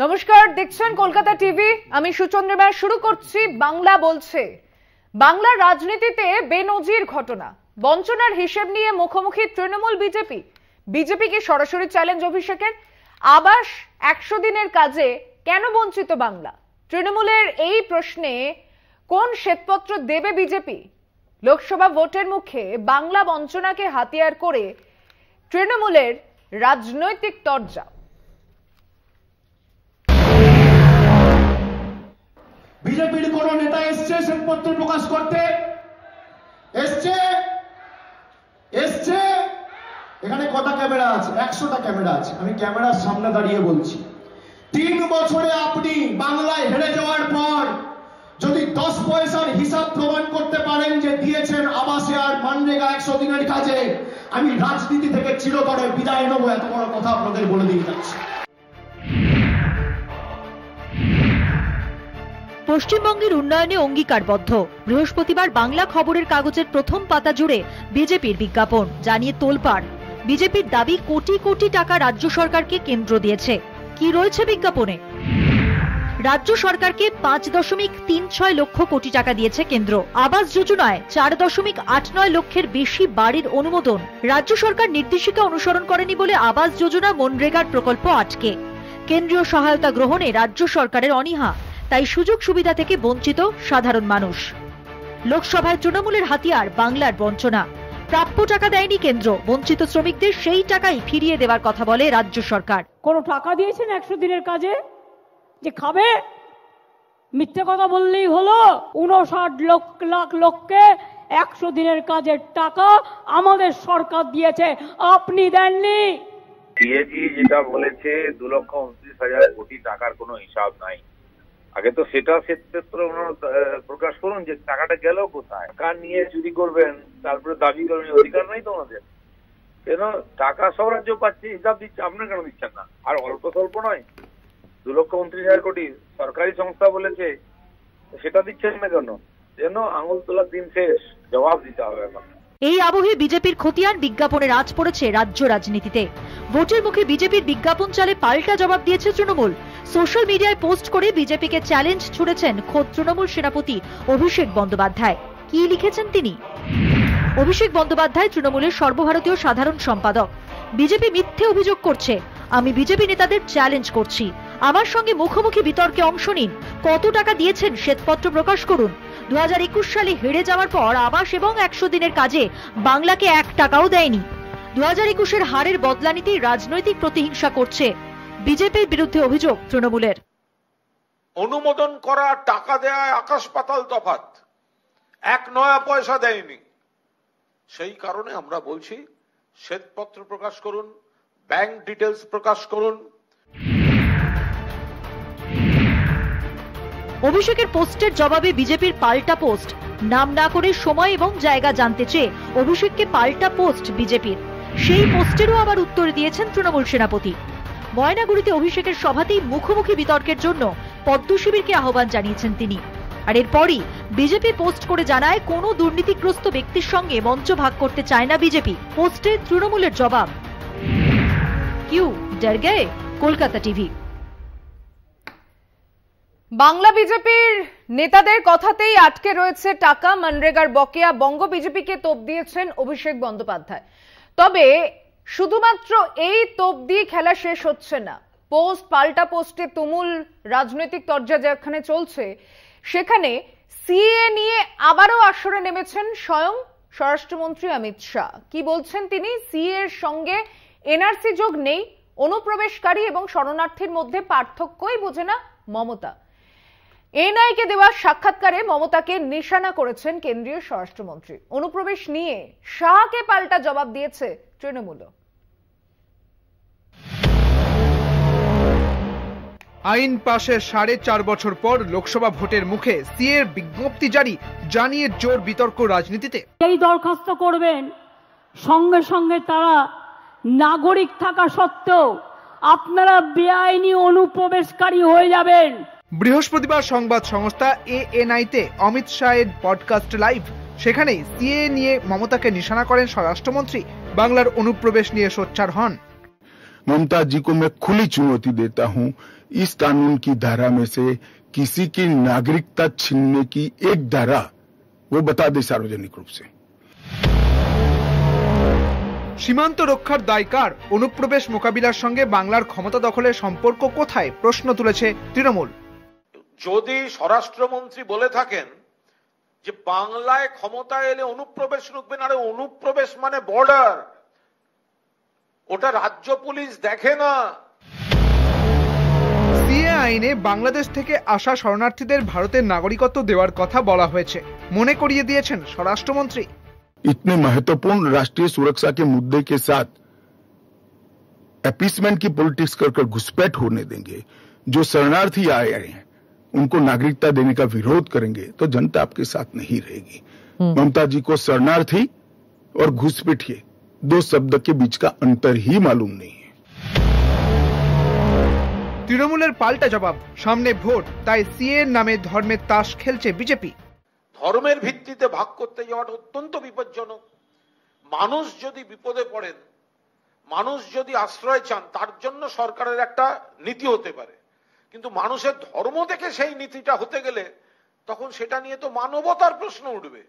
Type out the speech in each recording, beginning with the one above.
নমস্কার, দেখছেন কলকাতা টিভি। আমি সুচন্দ্রমা। শুরু করছি বাংলা বলছে। বাংলার রাজনীতিতে বেনজির ঘটনা, বঞ্চনার হিসেব নিয়ে মুখোমুখি তৃণমূল বিজেপি। বিজেপিকে সরাসরি চ্যালেঞ্জ অভিষেকের। আবাস 100 দিনের কাজে কেন বঞ্চিত বাংলা? তৃণমূলের এই প্রশ্নে কোন শ্বেতপত্র দেবে বিজেপি? লোকসভা ভোটের মুখে বাংলা বঞ্চনাকে হাতিয়ার করে তৃণমূলের রাজনৈতিক তরজা। বিজেপির কোন নেতা এসছে শ্বেতপত্র প্রকাশ করতে? এসছে? এখানে কটা ক্যামেরা আছে? 100টা ক্যামেরা আছে। আমি ক্যামেরার সামনে দাঁড়িয়ে বলছি, 3 বছরে আপনি বাংলায় হেরে যাওয়ার পর যদি 10 পয়সার হিসাব প্রমাণ করতে পারেন যে দিয়েছেন আবাসে আর মানরেগা 100 দিনের কাজে, আমি রাজনীতি থেকে চিরতরে বিদায় নেব। এত বড় কথা আপনাদের বলে দিয়ে যাচ্ছি। পশ্চিমবঙ্গের উন্নয়নে অঙ্গীকারবদ্ধ। বৃহস্পতিবার বাংলা খবরের কাগজের প্রথম পাতা জুড়ে বিজেপির বিজ্ঞাপন জানিয়ে তোলপাড়। বিজেপির দাবি কোটি কোটি টাকা রাজ্য সরকারকে কেন্দ্র দিয়েছে। কি রয়েছে বিজ্ঞাপনে? রাজ্য সরকারকে 5.36 লক্ষ কোটি টাকা দিয়েছে কেন্দ্র। আবাস যোজনায় 4.89 লক্ষের বেশি বাড়ির অনুমোদন। রাজ্য সরকার নির্দেশিকা অনুসরণ করেনি বলে আবাস যোজনা মনরেগার প্রকল্প আটকে। কেন্দ্রীয় সহায়তা গ্রহণে রাজ্য সরকারের অনীহা, তাই সুযোগ সুবিধা থেকে বঞ্চিত সাধারণ মানুষ। লোকসভায় তৃণমূলের হাতিয়ার বাংলার বঞ্চনা। প্রাপ্য টাকা দেয়নি কেন্দ্র, বঞ্চিত শ্রমিকদের সেই টাকাই ফিরিয়ে দেওয়ার কথা বলে রাজ্য সরকার। কোন টাকা দিয়েছেন 100 দিনের কাজে যে খাবে? মিথ্যে কথা বললেই হলো। 59 লাখ লোককে 100 দিনের কাজের টাকা আমাদের সরকার দিয়েছে, আপনি দেননি। সিএজি যেটা বলেছে 2,29,000 কোটি টাকার কোনো হিসাব নাই। আগে তো সেটা শ্বেতপত্র প্রকাশ করুন যে টাকাটা গেল কোথায়, কার নিয়ে চুরি করবেন, তারপরে দাবি করবেন। অধিকার নাই তোমাদের? কেন টাকা সব রাজ্য পাচ্ছে, হিসাব দিচ্ছে, আপনারা কেন দিচ্ছেন না? আর অল্প স্বল্প নয়, 2,29,000 কোটি সরকারি সংস্থা বলেছে, সেটা দিচ্ছেন না কেন? যেন আঙুল তোলার দিন শেষ, জবাব দিতে হবে এখন। এই আবহে বিজেপির খতিয়ান বিজ্ঞাপনের আঁচ পড়েছে রাজ্য রাজনীতিতে। ভোটের মুখে বিজেপির বিজ্ঞাপন চালে পাল্টা জবাব দিয়েছে তৃণমূল। সোশ্যাল মিডিয়ায় পোস্ট করে বিজেপিকে চ্যালেঞ্জ ছুড়েছেন খোদ তৃণমূল সেনাপতি অভিষেক বন্দ্যোপাধ্যায়। কি লিখেছেন তিনি? অভিষেক বন্দ্যোপাধ্যায় তৃণমূলের সর্বভারতীয় সাধারণ সম্পাদক। বিজেপি মিথ্যে অভিযোগ করছে। আমি বিজেপি নেতাদের চ্যালেঞ্জ করছি, আমার সঙ্গে মুখোমুখি বিতর্কে অংশ নিন। কত টাকা দিয়েছেন শ্বেতপত্র প্রকাশ করুন। 2021 সালে হেরে যাওয়ার পর আবাস এবং 100 দিনের কাজে বাংলাকে 1 টাকাও দেয়নি। 2021-এর হারের বদলা নিতেই রাজনৈতিক প্রতিহিংসা করছে বিজেপির বিরুদ্ধে অভিযোগ তৃণমূলের। অনুমোদন করা টাকা দেয়া আকাশ পাতাল তফাৎ, 1 নয়া পয়সা দেয়নি। সেই কারণে আমরা বলছি শ্বেতপত্র প্রকাশ করুন, ব্যাংক ডিটেলস প্রকাশ করুন। অভিষেকের পোস্টের জবাবে বিজেপির পাল্টা পোস্ট। নাম না করে সময় এবং জায়গা জানতে চেয়ে অভিষেককে পাল্টা পোস্ট বিজেপির। সেই পোস্টেরও আবার উত্তর দিয়েছেন তৃণমূল সেনাপতি। ময়নাগুড়িতে অভিষেকের সভাতেই মুখোমুখি বিতর্কের জন্য পদ্ম শিবিরকে আহ্বান জানিয়েছেন তিনি। আর এরপরই বিজেপি পোস্ট করে জানায় কোনো দুর্নীতিগ্রস্ত ব্যক্তির সঙ্গে মঞ্চ ভাগ করতে চায় না বিজেপি। পোস্টে তৃণমূলের জবাব। কিউ ডর গয়ে? কলকাতা টিভি। বাংলা বিজেপির নেতাদের কথাতেই আটকে রয়েছে টাকা। মনরেগার বকেয়া। বঙ্গ বিজেপিকে তোপ দিয়েছেন অভিষেক বন্দ্যোপাধ্যায়। তবে শুধুমাত্র এই তোপ দিয়ে খেলা শেষ হচ্ছে না। পোস্ট পাল্টা পোস্টে তুমুল রাজনৈতিক তরজা যেখানে চলছে, সেখানে সিএ নিয়ে আবারও আসরে নেমেছেন স্বয়ং স্বরাষ্ট্রমন্ত্রী অমিত শাহ। কি বলছেন তিনি? সিএ এর সঙ্গে এনআরসি যোগ নেই, অনুপ্রবেশকারী এবং শরণার্থীর মধ্যে পার্থক্যই বোঝে না মমতা। এনআইকে দেওয়া সাক্ষাৎকারে মমতাকে নিশানা করেছেন কেন্দ্রীয় স্বরাষ্ট্রমন্ত্রী। অনুপ্রবেশ নিয়ে শাহকে পাল্টা জবাব দিয়েছে তৃণমূল। আইন পাশের 4.5 বছর পর লোকসভা ভোটের মুখে সিএর বিজ্ঞপ্তি জারি, জানিয়ে জোর বিতর্ক রাজনীতিতে। এই দরখাস্ত করবেন, সঙ্গে সঙ্গে তারা নাগরিক থাকা সত্ত্বেও আপনারা বেআইনি অনুপ্রবেশকারী হয়ে যাবেন। বৃহস্পতিবার সংবাদ সংস্থা এএনআই-তে অমিত শাহের পডকাস্ট লাইভ। সেখানেই সিএ নিয়ে মমতাকে নিশানা করেন স্বরাষ্ট্রমন্ত্রী। বাংলার অনুপ্রবেশ নিয়ে সোচ্চার হন। ममता जी को मैं खुली चुनौती देता हूं, इस कानून की धारा में से किसी की नागरिकता छीनने की एक धारा वो बता दे सार्वजनिक रूप से। সীমান্ত রক্ষার দায়কার, অনুপ্রবেশ মোকাবিলার সঙ্গে বাংলার ক্ষমতা দখলের সম্পর্ক কোথায়, প্রশ্ন তুলেছে তৃণমূল। যদি স্বরাষ্ট্রমন্ত্রী বলে থাকেন যে বাংলায় ক্ষমতায় এলে অনুপ্রবেশ রুখবেন, আরে অনুপ্রবেশ মানে বর্ডার, ওটা রাজ্য পুলিশ দেখে না। সিএ আইনে বাংলাদেশ থেকে আসা শরণার্থীদের ভারতের নাগরিকত্ব দেওয়ার কথা বলা হয়েছে, মনে করিয়ে দিয়েছেন স্বরাষ্ট্রমন্ত্রী। इतने महत्वपूर्ण राष्ट्रीय सुरक्षा के मुद्दे के साथ अपीसमेंट की पॉलिटिक्स कर घुसपैठ होने देंगे, जो शरणार्थी आए हैं उनको नागरिकता देने का विरोध करेंगे, तो जनता आपके साथ नहीं रहेगी। ममता जी को शरणार्थी और घुसपैठिए दो शब्द के बीच का अंतर ही मालूम नहीं है। তৃণমূলের পাল্টা জবাব, সামনে ভোট, তাই সিএ নামে ধর্মের তাস খেলছে বিজেপি। ধর্মের ভিত্তিতে ভাগ করতে যাওয়াটা অত্যন্ত বিপজ্জনক। মানুষ যদি বিপদে পড়েন, মানুষ যদি আশ্রয় চান, তার জন্য সরকারের একটা নীতি হতে পারে, কিন্তু মানুষের ধর্ম দেখে সেই নীতিটা হতে গেলে তখন সেটা নিয়ে তো মানবতার প্রশ্ন উঠবে।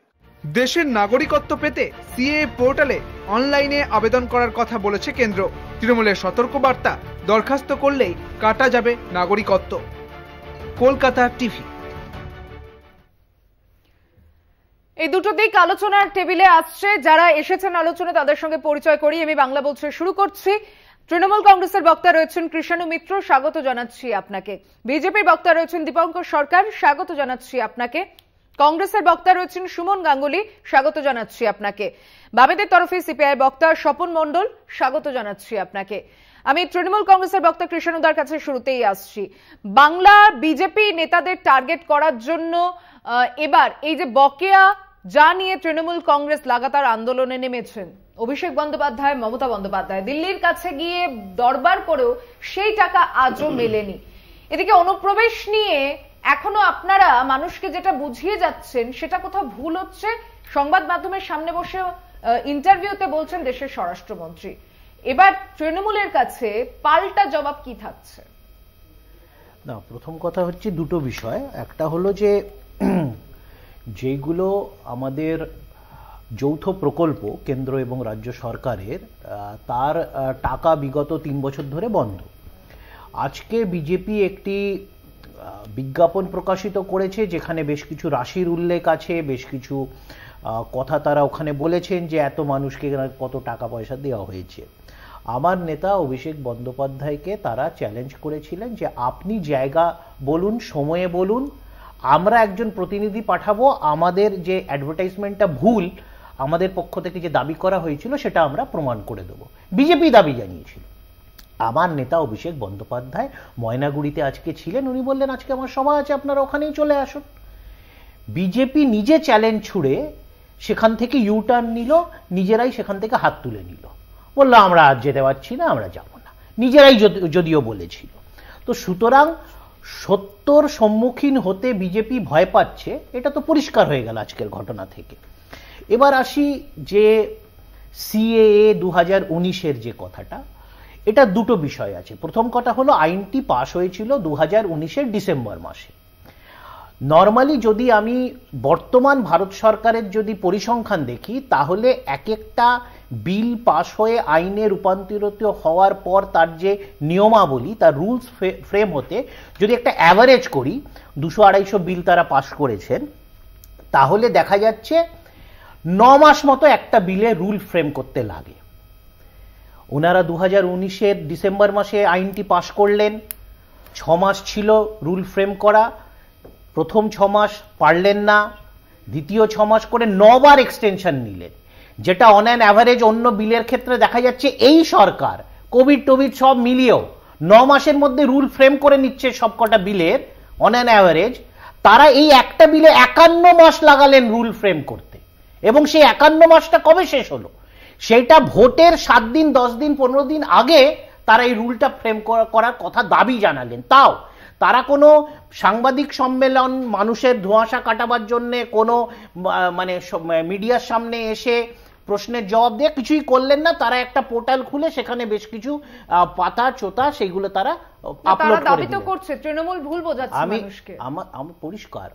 দেশের নাগরিকত্ব পেতে সিএ পোর্টালে অনলাইনে আবেদন করার কথা বলেছে কেন্দ্র। তৃণমূলের সতর্কবার্তা, দরখাস্ত করলেই কাটা যাবে নাগরিকত্ব। কলকাতা টিভি। এই দুটো দিক আলোচনার টেবিলে আসছে, যারা এসেছেন আলোচনা তাদের সঙ্গে পরিচয় করি। আমি বাংলা বলছে শুরু করছি। তৃণমূল কংগ্রেসের বক্তা রয়েছেন কৃষাণু মিত্র, স্বাগত জানাচ্ছি আপনাকে। বিজেপির বক্তা রয়েছেন দীপঙ্কর সরকার, স্বাগত জানাচ্ছি আপনাকে। কংগ্রেসের বক্তা রয়েছেন সুমন গাঙ্গুলি, স্বাগত জানাচ্ছি আপনাকে। বামেদের তরফে সিপিআই বক্তা স্বপন মণ্ডল, স্বাগত জানাচ্ছি আপনাকে। আমি তৃণমূল কংগ্রেসের বক্তা কৃষ্ণদার কাছে শুরুতেই আসছি। বাংলা বিজেপি নেতাদের টার্গেট করার জন্য এবার এই যে বকেয়া, যা নিয়ে তৃণমূল কংগ্রেস লাগাতার আন্দোলনে নেমেছেন, অভিষেক বন্দ্যোপাধ্যায়, মমতা বন্দ্যোপাধ্যায় দিল্লির কাছে গিয়ে দরবার করেও সেই টাকা আজও মেলেনি। এদিকে অনুপ্রবেশ নিয়ে এখনো আপনারা মানুষকে যেটা বুঝিয়ে যাচ্ছেন সেটা কোথাও ভুল হচ্ছে। সংবাদ মাধ্যমের সামনে বসে ইন্টারভিউতে বলছেন দেশের স্বরাষ্ট্রমন্ত্রী। এবার তৃণমূলের কাছে পাল্টা জবাব কি থাকছে? না, প্রথম কথা হচ্ছে দুটো বিষয়। একটা হলো যে যেগুলো আমাদের যৌথ প্রকল্প কেন্দ্র এবং রাজ্য সরকারের, তার টাকা বিগত 3 বছর ধরে বন্ধ। আজকে বিজেপি একটি বিজ্ঞাপন প্রকাশিত করেছে যেখানে বেশ কিছু রাশির উল্লেখ আছে, বেশ কিছু কথা তারা ওখানে বলেছেন যে এত মানুষকে কত টাকা পয়সা দেওয়া হয়েছে। আমার নেতা অভিষেক বন্দ্যোপাধ্যায়কে তারা চ্যালেঞ্জ করেছিলেন যে আপনি জায়গা বলুন, সময়ে বলুন, আমরা একজন প্রতিনিধি পাঠাবো, আমাদের যে অ্যাডভার্টাইজমেন্টটা ভুল, আমাদের পক্ষ থেকে যে দাবি করা হয়েছিল সেটা আমরা প্রমাণ করে দেব। বিজেপি দাবি জানিয়েছিল। আমার নেতা অভিষেক বন্দ্যোপাধ্যায় ময়নাগুড়িতে আজকে ছিলেন, উনি বললেন আজকে আমার সভা আছে, আপনারা ওখানেই চলে আসুন। বিজেপি নিজে চ্যালেঞ্জ ছুড়ে সেখান থেকে ইউটার্ন নিল, নিজেরাই সেখান থেকে হাত তুলে নিল, বললো আমরা আজ যেতে পারছি না, আমরা যাব না, নিজেরাই যদিও বলেছিল। তো সুতরাং সত্যর সম্মুখীন হতে বিজেপি ভয় পাচ্ছে, এটা তো পরিষ্কার হয়ে গেল আজকের ঘটনা থেকে। এবার আসি যে সিএএ 2019-এর যে কথাটা, এটা দুটো বিষয় আছে। প্রথম কথা হলো আইনটি পাশ হয়েছিল 2019-এর ডিসেম্বর মাসে। নর্মালি যদি আমি বর্তমান ভারত সরকারের যদি পরিসংখ্যান দেখি, তাহলে এক একটা বিল পাশ হয়ে আইনে রূপান্তরিত হওয়ার পর তার যে নিয়মাবলী, তার রুলস ফ্রেম হতে যদি একটা অ্যাভারেজ করি, 200-250 বিল তারা পাশ করেছেন, তাহলে দেখা যাচ্ছে 9 মাস মতো একটা বিলে রুল ফ্রেম করতে লাগে। ওনারা 2019-এর ডিসেম্বর মাসে আইনটি পাশ করলেন, 6 মাস ছিল রুল ফ্রেম করা। প্রথম 6 মাস পারলেন না, দ্বিতীয় 6 মাস করে 9 বার এক্সটেনশন নিলেন, যেটা অন অ্যান অ্যাভারেজ অন্য বিলের ক্ষেত্রে দেখা যাচ্ছে এই সরকার কোভিড টোভিড সব মিলিয়েও 9 মাসের মধ্যে রুল ফ্রেম করে নিচ্ছে সবকটা বিলের অন অ্যান অ্যাভারেজ। তারা এই একটা বিলে 51 মাস লাগালেন রুল ফ্রেম করতে, এবং সেই 51 মাসটা কবে শেষ হলো? সেটা ভোটের 7 দিন, 10 দিন, 15 দিন আগে তারা এই রুলটা ফ্রেম করার কথা দাবি জানালেন। তাও তারা কোনো সাংবাদিক সম্মেলন, মানুষের ধোঁয়াশা কাটাবার জন্য কোনো মানে মিডিয়ার সামনে এসে প্রশ্নের জবাব দিয়ে কিছুই করলেন না। তারা একটা পোর্টাল খুলে সেখানে বেশ কিছু পাতা চোতা সেগুলো তারা আপলোড করে দিলেন। করছে তৃণমূল ভুল বোঝাচ্ছে মানুষকে। আমার পরিষ্কার,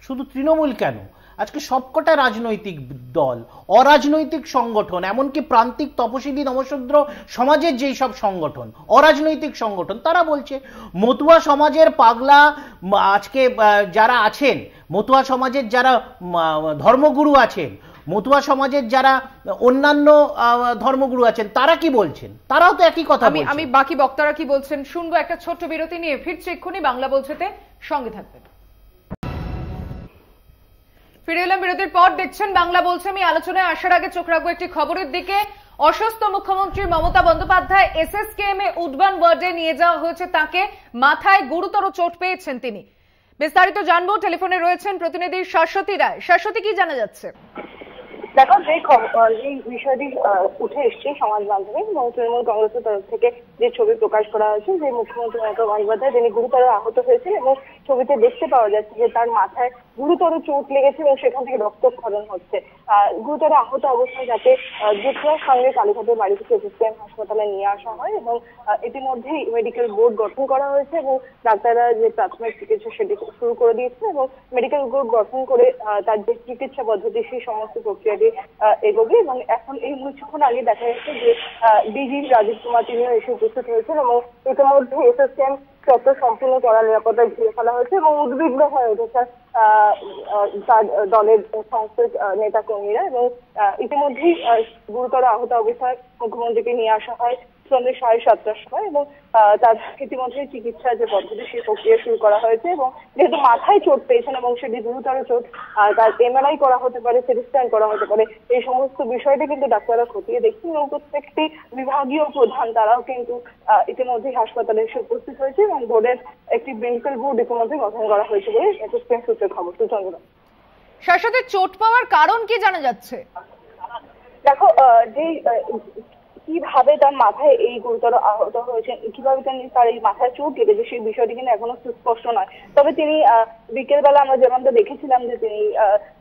শুধু তৃণমূল কেন, আজকে সবকটা রাজনৈতিক দল, অরাজনৈতিক সংগঠন, এমনকি প্রান্তিক তপশিলি নমশূদ্র সমাজের যেই সব সংগঠন, অরাজনৈতিক সংগঠন, তারা বলছে মতুয়া সমাজের পাগলা আজকে যারা আছেন, মতুয়া সমাজের যারা ধর্মগুরু আছেন, মতুয়া সমাজের যারা অন্যান্য ধর্মগুরু আছেন, তারা কি বলছেন? তারাও তো একই কথা বলছেন। আমি বাকি বক্তারা কি বলছেন শুনবো। একটা ছোট্ট বিরতি নিয়ে ফিরছি এক্ষুনি। বাংলা বলছেতে সঙ্গে থাকবেন। ফিরে এলাম বিরতির পর। দেখছেন বাংলা বলছে। আমি আলোচনায় আসার আগে চোখ রাখবো একটি খবরের দিকে। অসুস্থ মুখ্যমন্ত্রী মমতা বন্দ্যোপাধ্যায় এসএসকেএম এ উডবান ওয়ার্ডে নিয়ে যাওয়া হয়েছে। তাকে মাথায় গুরুতর চোট পেয়েছেন তিনি। বিস্তারিত জানবো। টেলিফোনে রয়েছেন প্রতিনিধি শাশ্বতী রায়। শাশ্বতী, কি জানা যাচ্ছে? দেখো, যে বিষয়টি উঠে এসছে সমাজ মাধ্যমে এবং তৃণমূল কংগ্রেসের তরফ থেকে যে ছবি প্রকাশ করা হয়েছে, যে মুখ্যমন্ত্রী মমতা বন্দ্যোপাধ্যায় তিনি গুরুতর আহত হয়েছেন এবং ছবিতে দেখতে পাওয়া যাচ্ছে যে তার মাথায় গুরুতর চোট লেগেছে এবং সেখান থেকে রক্তক্ষরণ হচ্ছে। গুরুতর আহত অবস্থায় যাতে দ্রুততার সঙ্গে কালীঘাটের বাড়ি থেকে এসএসকেএম হাসপাতালে নিয়ে আসা হয় এবং ইতিমধ্যেই মেডিকেল বোর্ড গঠন করা হয়েছে এবং ডাক্তাররা যে প্রাথমিক চিকিৎসা সেটি শুরু করে দিয়েছে এবং মেডিকেল বোর্ড গঠন করে তার যে চিকিৎসা পদ্ধতি সেই সমস্ত প্রক্রিয়াটি এগোবে। এবং এখন এই কিছুক্ষণ আগে দেখা যাচ্ছে যে ডিজি রাজীব কুমার তিনিও এসে উপস্থিত হয়েছেন এবং ইতিমধ্যে এসএসকেএম চত্বর সম্পূর্ণ কড়া নিরাপত্তায় ঘিরে ফেলা হয়েছে এবং উদ্বিগ্ন হয়ে উঠেছে তার দলের সমস্ত নেতা কর্মীরা এবং ইতিমধ্যেই গুরুতর আহত অবস্থায় মুখ্যমন্ত্রীকে নিয়ে আসা হয় সন্ধ্যে 7:30টার সময় এবং তার ইতিমধ্যে চিকিৎসার যে পদ্ধতি সেই প্রক্রিয়া শুরু করা হয়েছে এবং যেহেতু মাথায় চোট পেয়েছেন এবং সেটি গুরুতর চোট, তার এমআরআই করা হতে পারে, সিটি স্ক্যান করা হতে পারে, এই সমস্ত বিষয়টি কিন্তু ডাক্তাররা খতিয়ে দেখছেন এবং প্রত্যেকটি বিভাগীয় প্রধান তারাও কিন্তু ইতিমধ্যেই হাসপাতালে এসে উপস্থিত হয়েছে এবং বোর্ডের একটি মেডিকেল বোর্ড ইতিমধ্যে গঠন করা হয়েছে বলে এসএসকেএম সূত্রে খবর। সুচন্দ্র, শাশ্বতী, চোট পাওয়ার কারণ কি জানা যাচ্ছে? দেখো, যে কিভাবে তার মাথায় এই গুরুতর আহত হয়েছেন, কিভাবে তার এই মাথায় চোট লেগেছে সেই বিষয়টি কিন্তু এখনো সুস্পষ্ট নয়। তবে তিনি বিকেলবেলা আমরা যেমনটা দেখেছিলাম যে তিনি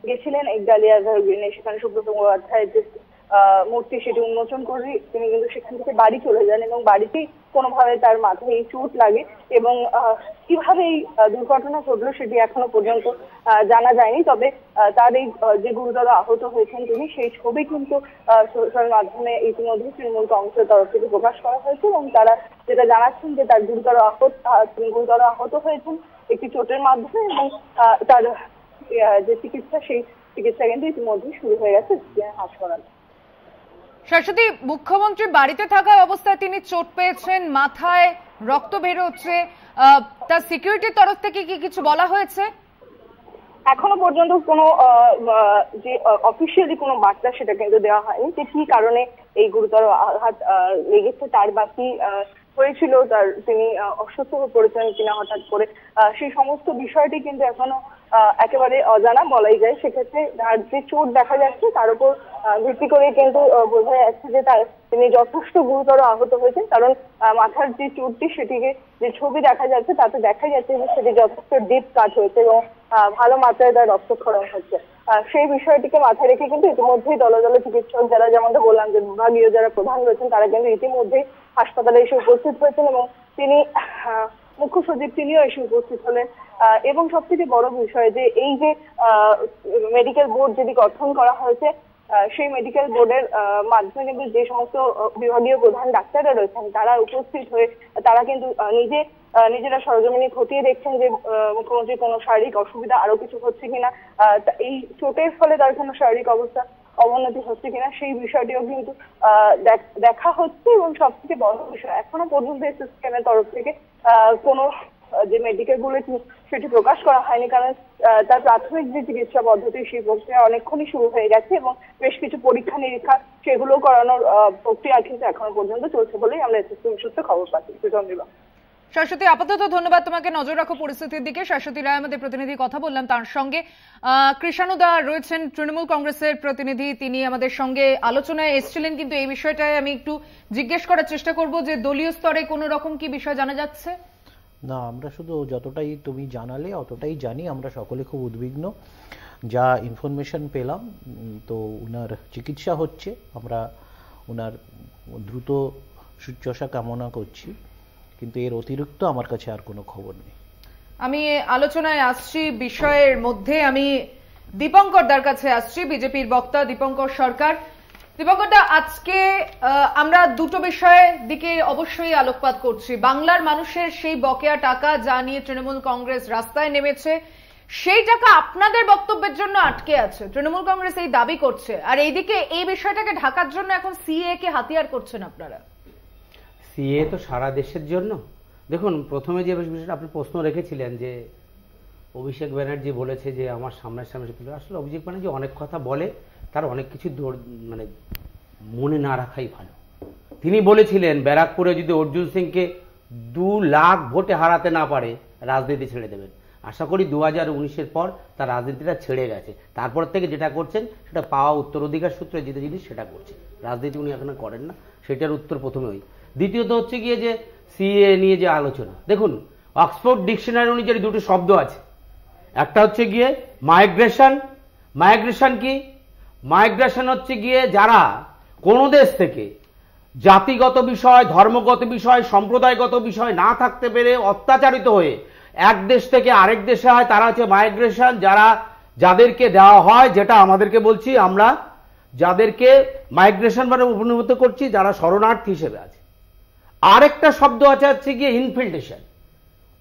গেছিলেন একডালিয়া এভারগ্রিনে, সেখানে সুব্রত মুখোপাধ্যায়ের যে মূর্তি সেটি উন্মোচন করে তিনি কিন্তু সেখান থেকে বাড়ি চলে যান এবং বাড়িতেই কোনোভাবে তার মাথায় এই চোট লাগে এবং কিভাবে এই দুর্ঘটনা ঘটলো সেটি এখনো পর্যন্ত জানা যায়নি। তবে তার এই যে গুরুতর আহত হয়েছেন তিনি, সেই ছবি কিন্তু সোশ্যাল মাধ্যমে ইতিমধ্যে তৃণমূল কংগ্রেসের তরফ থেকে প্রকাশ করা হয়েছে এবং তারা যেটা জানাচ্ছেন যে তার তিনি গুরুতর আহত হয়েছেন একটি চোটের মাধ্যমে এবং তার যে চিকিৎসা সেই চিকিৎসা কিন্তু ইতিমধ্যে শুরু হয়ে গেছে হাসপাতালে। শাশ্বতী, মুখ্যমন্ত্রী বাড়িতে থাকা অবস্থায় তিনি চোট পেয়েছেন, মাথায় রক্ত বের হচ্ছে, তার সিকিউরিটির তরফ থেকে কি কিছু বলা হয়েছে? এখনো পর্যন্ত কোনো যে অফিসিয়ালি কোনো বার্তা সেটা কিন্তু দেওয়া হয়নি যে কি কারণে এই গুরুতর আঘাত লেগেছে, তার বাকি হয়েছিল, তার তিনি অসুস্থ হয়ে পড়েছেন কিনা হঠাৎ করে, সেই সমস্ত বিষয়টি কিন্তু এখনো একেবারে অজানা বলাই যায়। সেক্ষেত্রে তার যে চোট দেখা যাচ্ছে তার উপর ভিত্তি করে কিন্তু বোঝা যাচ্ছে যে তিনি যথেষ্ট গুরুতর আহত হয়েছেন, কারণ মাথার যে চোটটি সেটিকে যে ছবি দেখা যাচ্ছে তাতে দেখা যাচ্ছে যে সেটি যথেষ্ট ডিপ কাট হয়েছে এবং ভালো মাত্রায় তার রক্তক্ষরণ হচ্ছে। সেই বিষয়টিকে মাথায় রেখে কিন্তু ইতিমধ্যেই দলে দলে চিকিৎসক যারা, যেমনটা বললাম যে বিভাগীয় যারা প্রধান রয়েছেন তারা কিন্তু ইতিমধ্যেই হাসপাতালে এসে উপস্থিত হয়েছেন এবং তিনি মুখ্য সচিব তিনিও এসে উপস্থিত হলেন। এবং সবথেকে বড় বিষয় যে এই যে মেডিকেল বোর্ড যেটি গঠন করা হয়েছে সেই মেডিকেল বোর্ডের মাধ্যমে কিন্তু যে সমস্ত বিভাগীয় প্রধান ডাক্তাররা রয়েছেন তারা উপস্থিত হয়ে তারা কিন্তু নিজেরা সরজমিনে খতিয়ে দেখছেন যে মুখ্যমন্ত্রীর কোনো শারীরিক অসুবিধা আরো কিছু হচ্ছে কিনা, এই চোটের ফলে তার কোনো শারীরিক অবস্থা অবনতি হচ্ছে কিনা সেই বিষয়টিও কিন্তু দেখা হচ্ছে। এবং সবথেকে বড় বিষয় এখনো পর্যন্ত এসএসকেএম এর তরফ থেকে কোনো যে মেডিকেল বুলেট সেটি প্রকাশ করা হয়নি, কারণ তার প্রাথমিক যে চিকিৎসা পদ্ধতি সেই প্রক্রিয়া অনেকক্ষণই শুরু হয়ে গেছে এবং বেশ কিছু পরীক্ষা নিরীক্ষা সেগুলো করানোর প্রক্রিয়া কিন্তু এখনো পর্যন্ত চলছে বলেই আমরা এসএসকেএম সূত্রে খবর পাচ্ছি। সুচন্দ্রিমা, শাশ্বতী, আপাতত ধন্যবাদ তোমাকে। নজর রাখো পরিস্থিতির দিকে। শাশ্বতী রায় আমাদের প্রতিনিধি, কথা বললাম তার সঙ্গে। কৃষাণু দা রয়েছেন তৃণমূল কংগ্রেসের প্রতিনিধি, তিনি আমাদের সঙ্গে আলোচনায় এসেছিলেন, কিন্তু এই বিষয়টায় আমি একটু জিজ্ঞেস করার চেষ্টা করব যে দলীয় স্তরে কোন রকম কি বিষয় জানা যাচ্ছে? না, আমরা শুধু যতটাই তুমি জানালে অতটাই জানি। আমরা সকলে খুব উদ্বিগ্ন, যা ইনফরমেশন পেলাম। তো ওনার চিকিৎসা হচ্ছে, আমরা ওনার দ্রুত সুস্থতা কামনা করছি, কিন্তু এর অতিরিক্ত আমার কাছে আর কোনো খবর নেই। আমি আলোচনায় আসছি বিষয়ের মধ্যে, আমি দীপঙ্কর দার কাছে আসছি, বিজেপির বক্তা দীপঙ্কর সরকার। দীপঙ্কর দা, আজকে আমরা দুটো বিষয়ের দিকে অবশ্যই আলোকপাত করছি। বাংলার মানুষের সেই বকেয়া টাকা যা নিয়ে তৃণমূল কংগ্রেস রাস্তায় নেমেছে, সেই টাকা আপনাদের বক্তব্যের জন্য আটকে আছে, তৃণমূল কংগ্রেস এই দাবি করছে। আর এইদিকে এই বিষয়টাকে ঢাকার জন্য এখন সিএ কে হাতিয়ার করছেন আপনারা। সিএ তো সারা দেশের জন্য। দেখুন, প্রথমে যে বিষয়টা আপনি প্রশ্ন রেখেছিলেন যে অভিষেক ব্যানার্জি বলেছে যে আমার সামনাসামনি তুলে, আসলে অভিষেক ব্যানার্জি অনেক কথা বলে, তার অনেক কিছু মানে মনে না রাখাই ভালো। তিনি বলেছিলেন ব্যারাকপুরে যদি অর্জুন সিংকে 2 লাখ ভোটে হারাতে না পারে রাজনীতি ছেড়ে দেবেন। আশা করি 2019-এর পর তার রাজনীতিটা ছেড়ে গেছে। তারপর থেকে যেটা করছেন সেটা পাওয়া উত্তরাধিকার সূত্রে যেটা জিনিস সেটা করছে, রাজনীতি উনি এখন করেন না। সেটার উত্তর প্রথমে ওই। দ্বিতীয়ত হচ্ছে গিয়ে যে সিএ নিয়ে যে আলোচনা, দেখুন অক্সফোর্ড ডিকশনারি অনুযায়ী দুটো শব্দ আছে। একটা হচ্ছে গিয়ে মাইগ্রেশন। মাইগ্রেশন কি? মাইগ্রেশন হচ্ছে গিয়ে যারা কোনো দেশ থেকে জাতিগত বিষয়, ধর্মগত বিষয়, সম্প্রদায়গত বিষয় না থাকতে পেরে অত্যাচারিত হয়ে এক দেশ থেকে আরেক দেশে হয়, তারা হচ্ছে মাইগ্রেশন। যাদেরকে দেওয়া হয়, যেটা আমাদেরকে বলছি আমরা, যাদেরকে মাইগ্রেশন মানে অনুভূত করছি, যারা শরণার্থী হিসেবে আছে। আরেকটা শব্দ আছে হচ্ছে গিয়ে ইনফিল্ট্রেশন,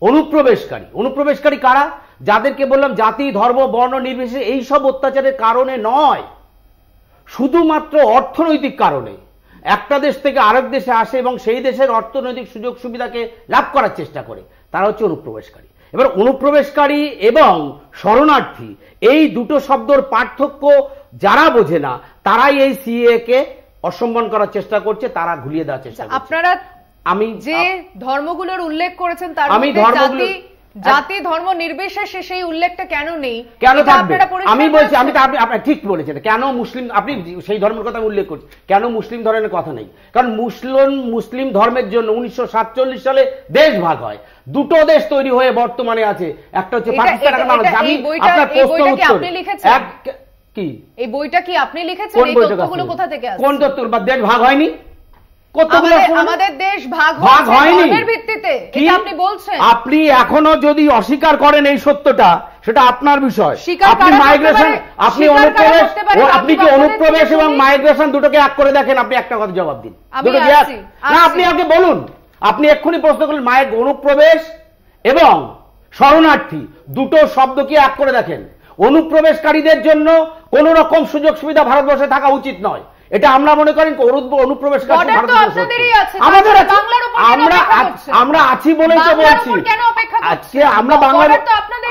অনুপ্রবেশকারী। অনুপ্রবেশকারী কারা? যাদেরকে বললাম জাতি, ধর্ম, বর্ণ নির্বিশেষে এইসব অত্যাচারের কারণে নয়, শুধুমাত্র অর্থনৈতিক কারণে একটা দেশ থেকে আরেক দেশে আসে এবং সেই দেশের অর্থনৈতিক সুযোগ সুবিধাকে লাভ করার চেষ্টা করে, তারা হচ্ছে অনুপ্রবেশকারী। এবার অনুপ্রবেশকারী এবং শরণার্থী এই দুটো শব্দের পার্থক্য যারা বোঝে না, তারাই এই সিএ কে অসম্মান করার চেষ্টা করছে, তারা ঘুরিয়ে দেওয়ার চেষ্টা করছে। আপনারা আমি যে ধর্মগুলোর উল্লেখ করেছেন তার মধ্যে জাতি ধর্ম নির্বিশেষে সেই উল্লেখটা কেন নেই? কেন থাকবে? আমি বলছি, আমি তো আপনি ঠিক বলেছেন, কেন মুসলিম, আপনি সেই ধর্মের কথা উল্লেখ করছেন, কেন মুসলিম ধর্মের কথা নেই? কারণ মুসলিম ধর্মের জন্য 1947 সালে দেশ ভাগ হয়, দুটো দেশ তৈরি হয়ে বর্তমানে আছে, একটা হচ্ছে পাকিস্তান, একটা বাংলাদেশ। আমি আপনার প্রশ্ন উত্তর কি, এই বইটা কি আপনি লিখেছেন? এই তথ্যগুলো কোথা থেকে আসছে? কোন তথ্য? দেশ ভাগ হয়নি, আমাদের দেশ ভাগ হয়নি ধর্মের ভিত্তিতে, এটা আপনি বলছেন। আপনি এখনো যদি অস্বীকার করেন এই সত্যটা, সেটা আপনার বিষয়। আপনি মাইগ্রেশন, আপনি অনুপ্রবেশ, আপনি কি অনুপ্রবেশ এবং মাইগ্রেশন দুটোকে এক করে দেখেন? আপনি একটা কথা জবাব দিন। দুটো কি এক? না, আপনি আগে বলুন। আপনি এক্ষুনি প্রশ্ন করলেন অনুপ্রবেশ এবং শরণার্থী দুটো শব্দ কি এক করে দেখেন? অনুপ্রবেশকারীদের জন্য কোন রকম সুযোগ সুবিধা ভারতবর্ষে থাকা উচিত নয়, এটা আমরা মনে করেন। অনুপ্রবেশকারী আমরা আছি বলেই তো বলছি। আজকে আমরা বাংলার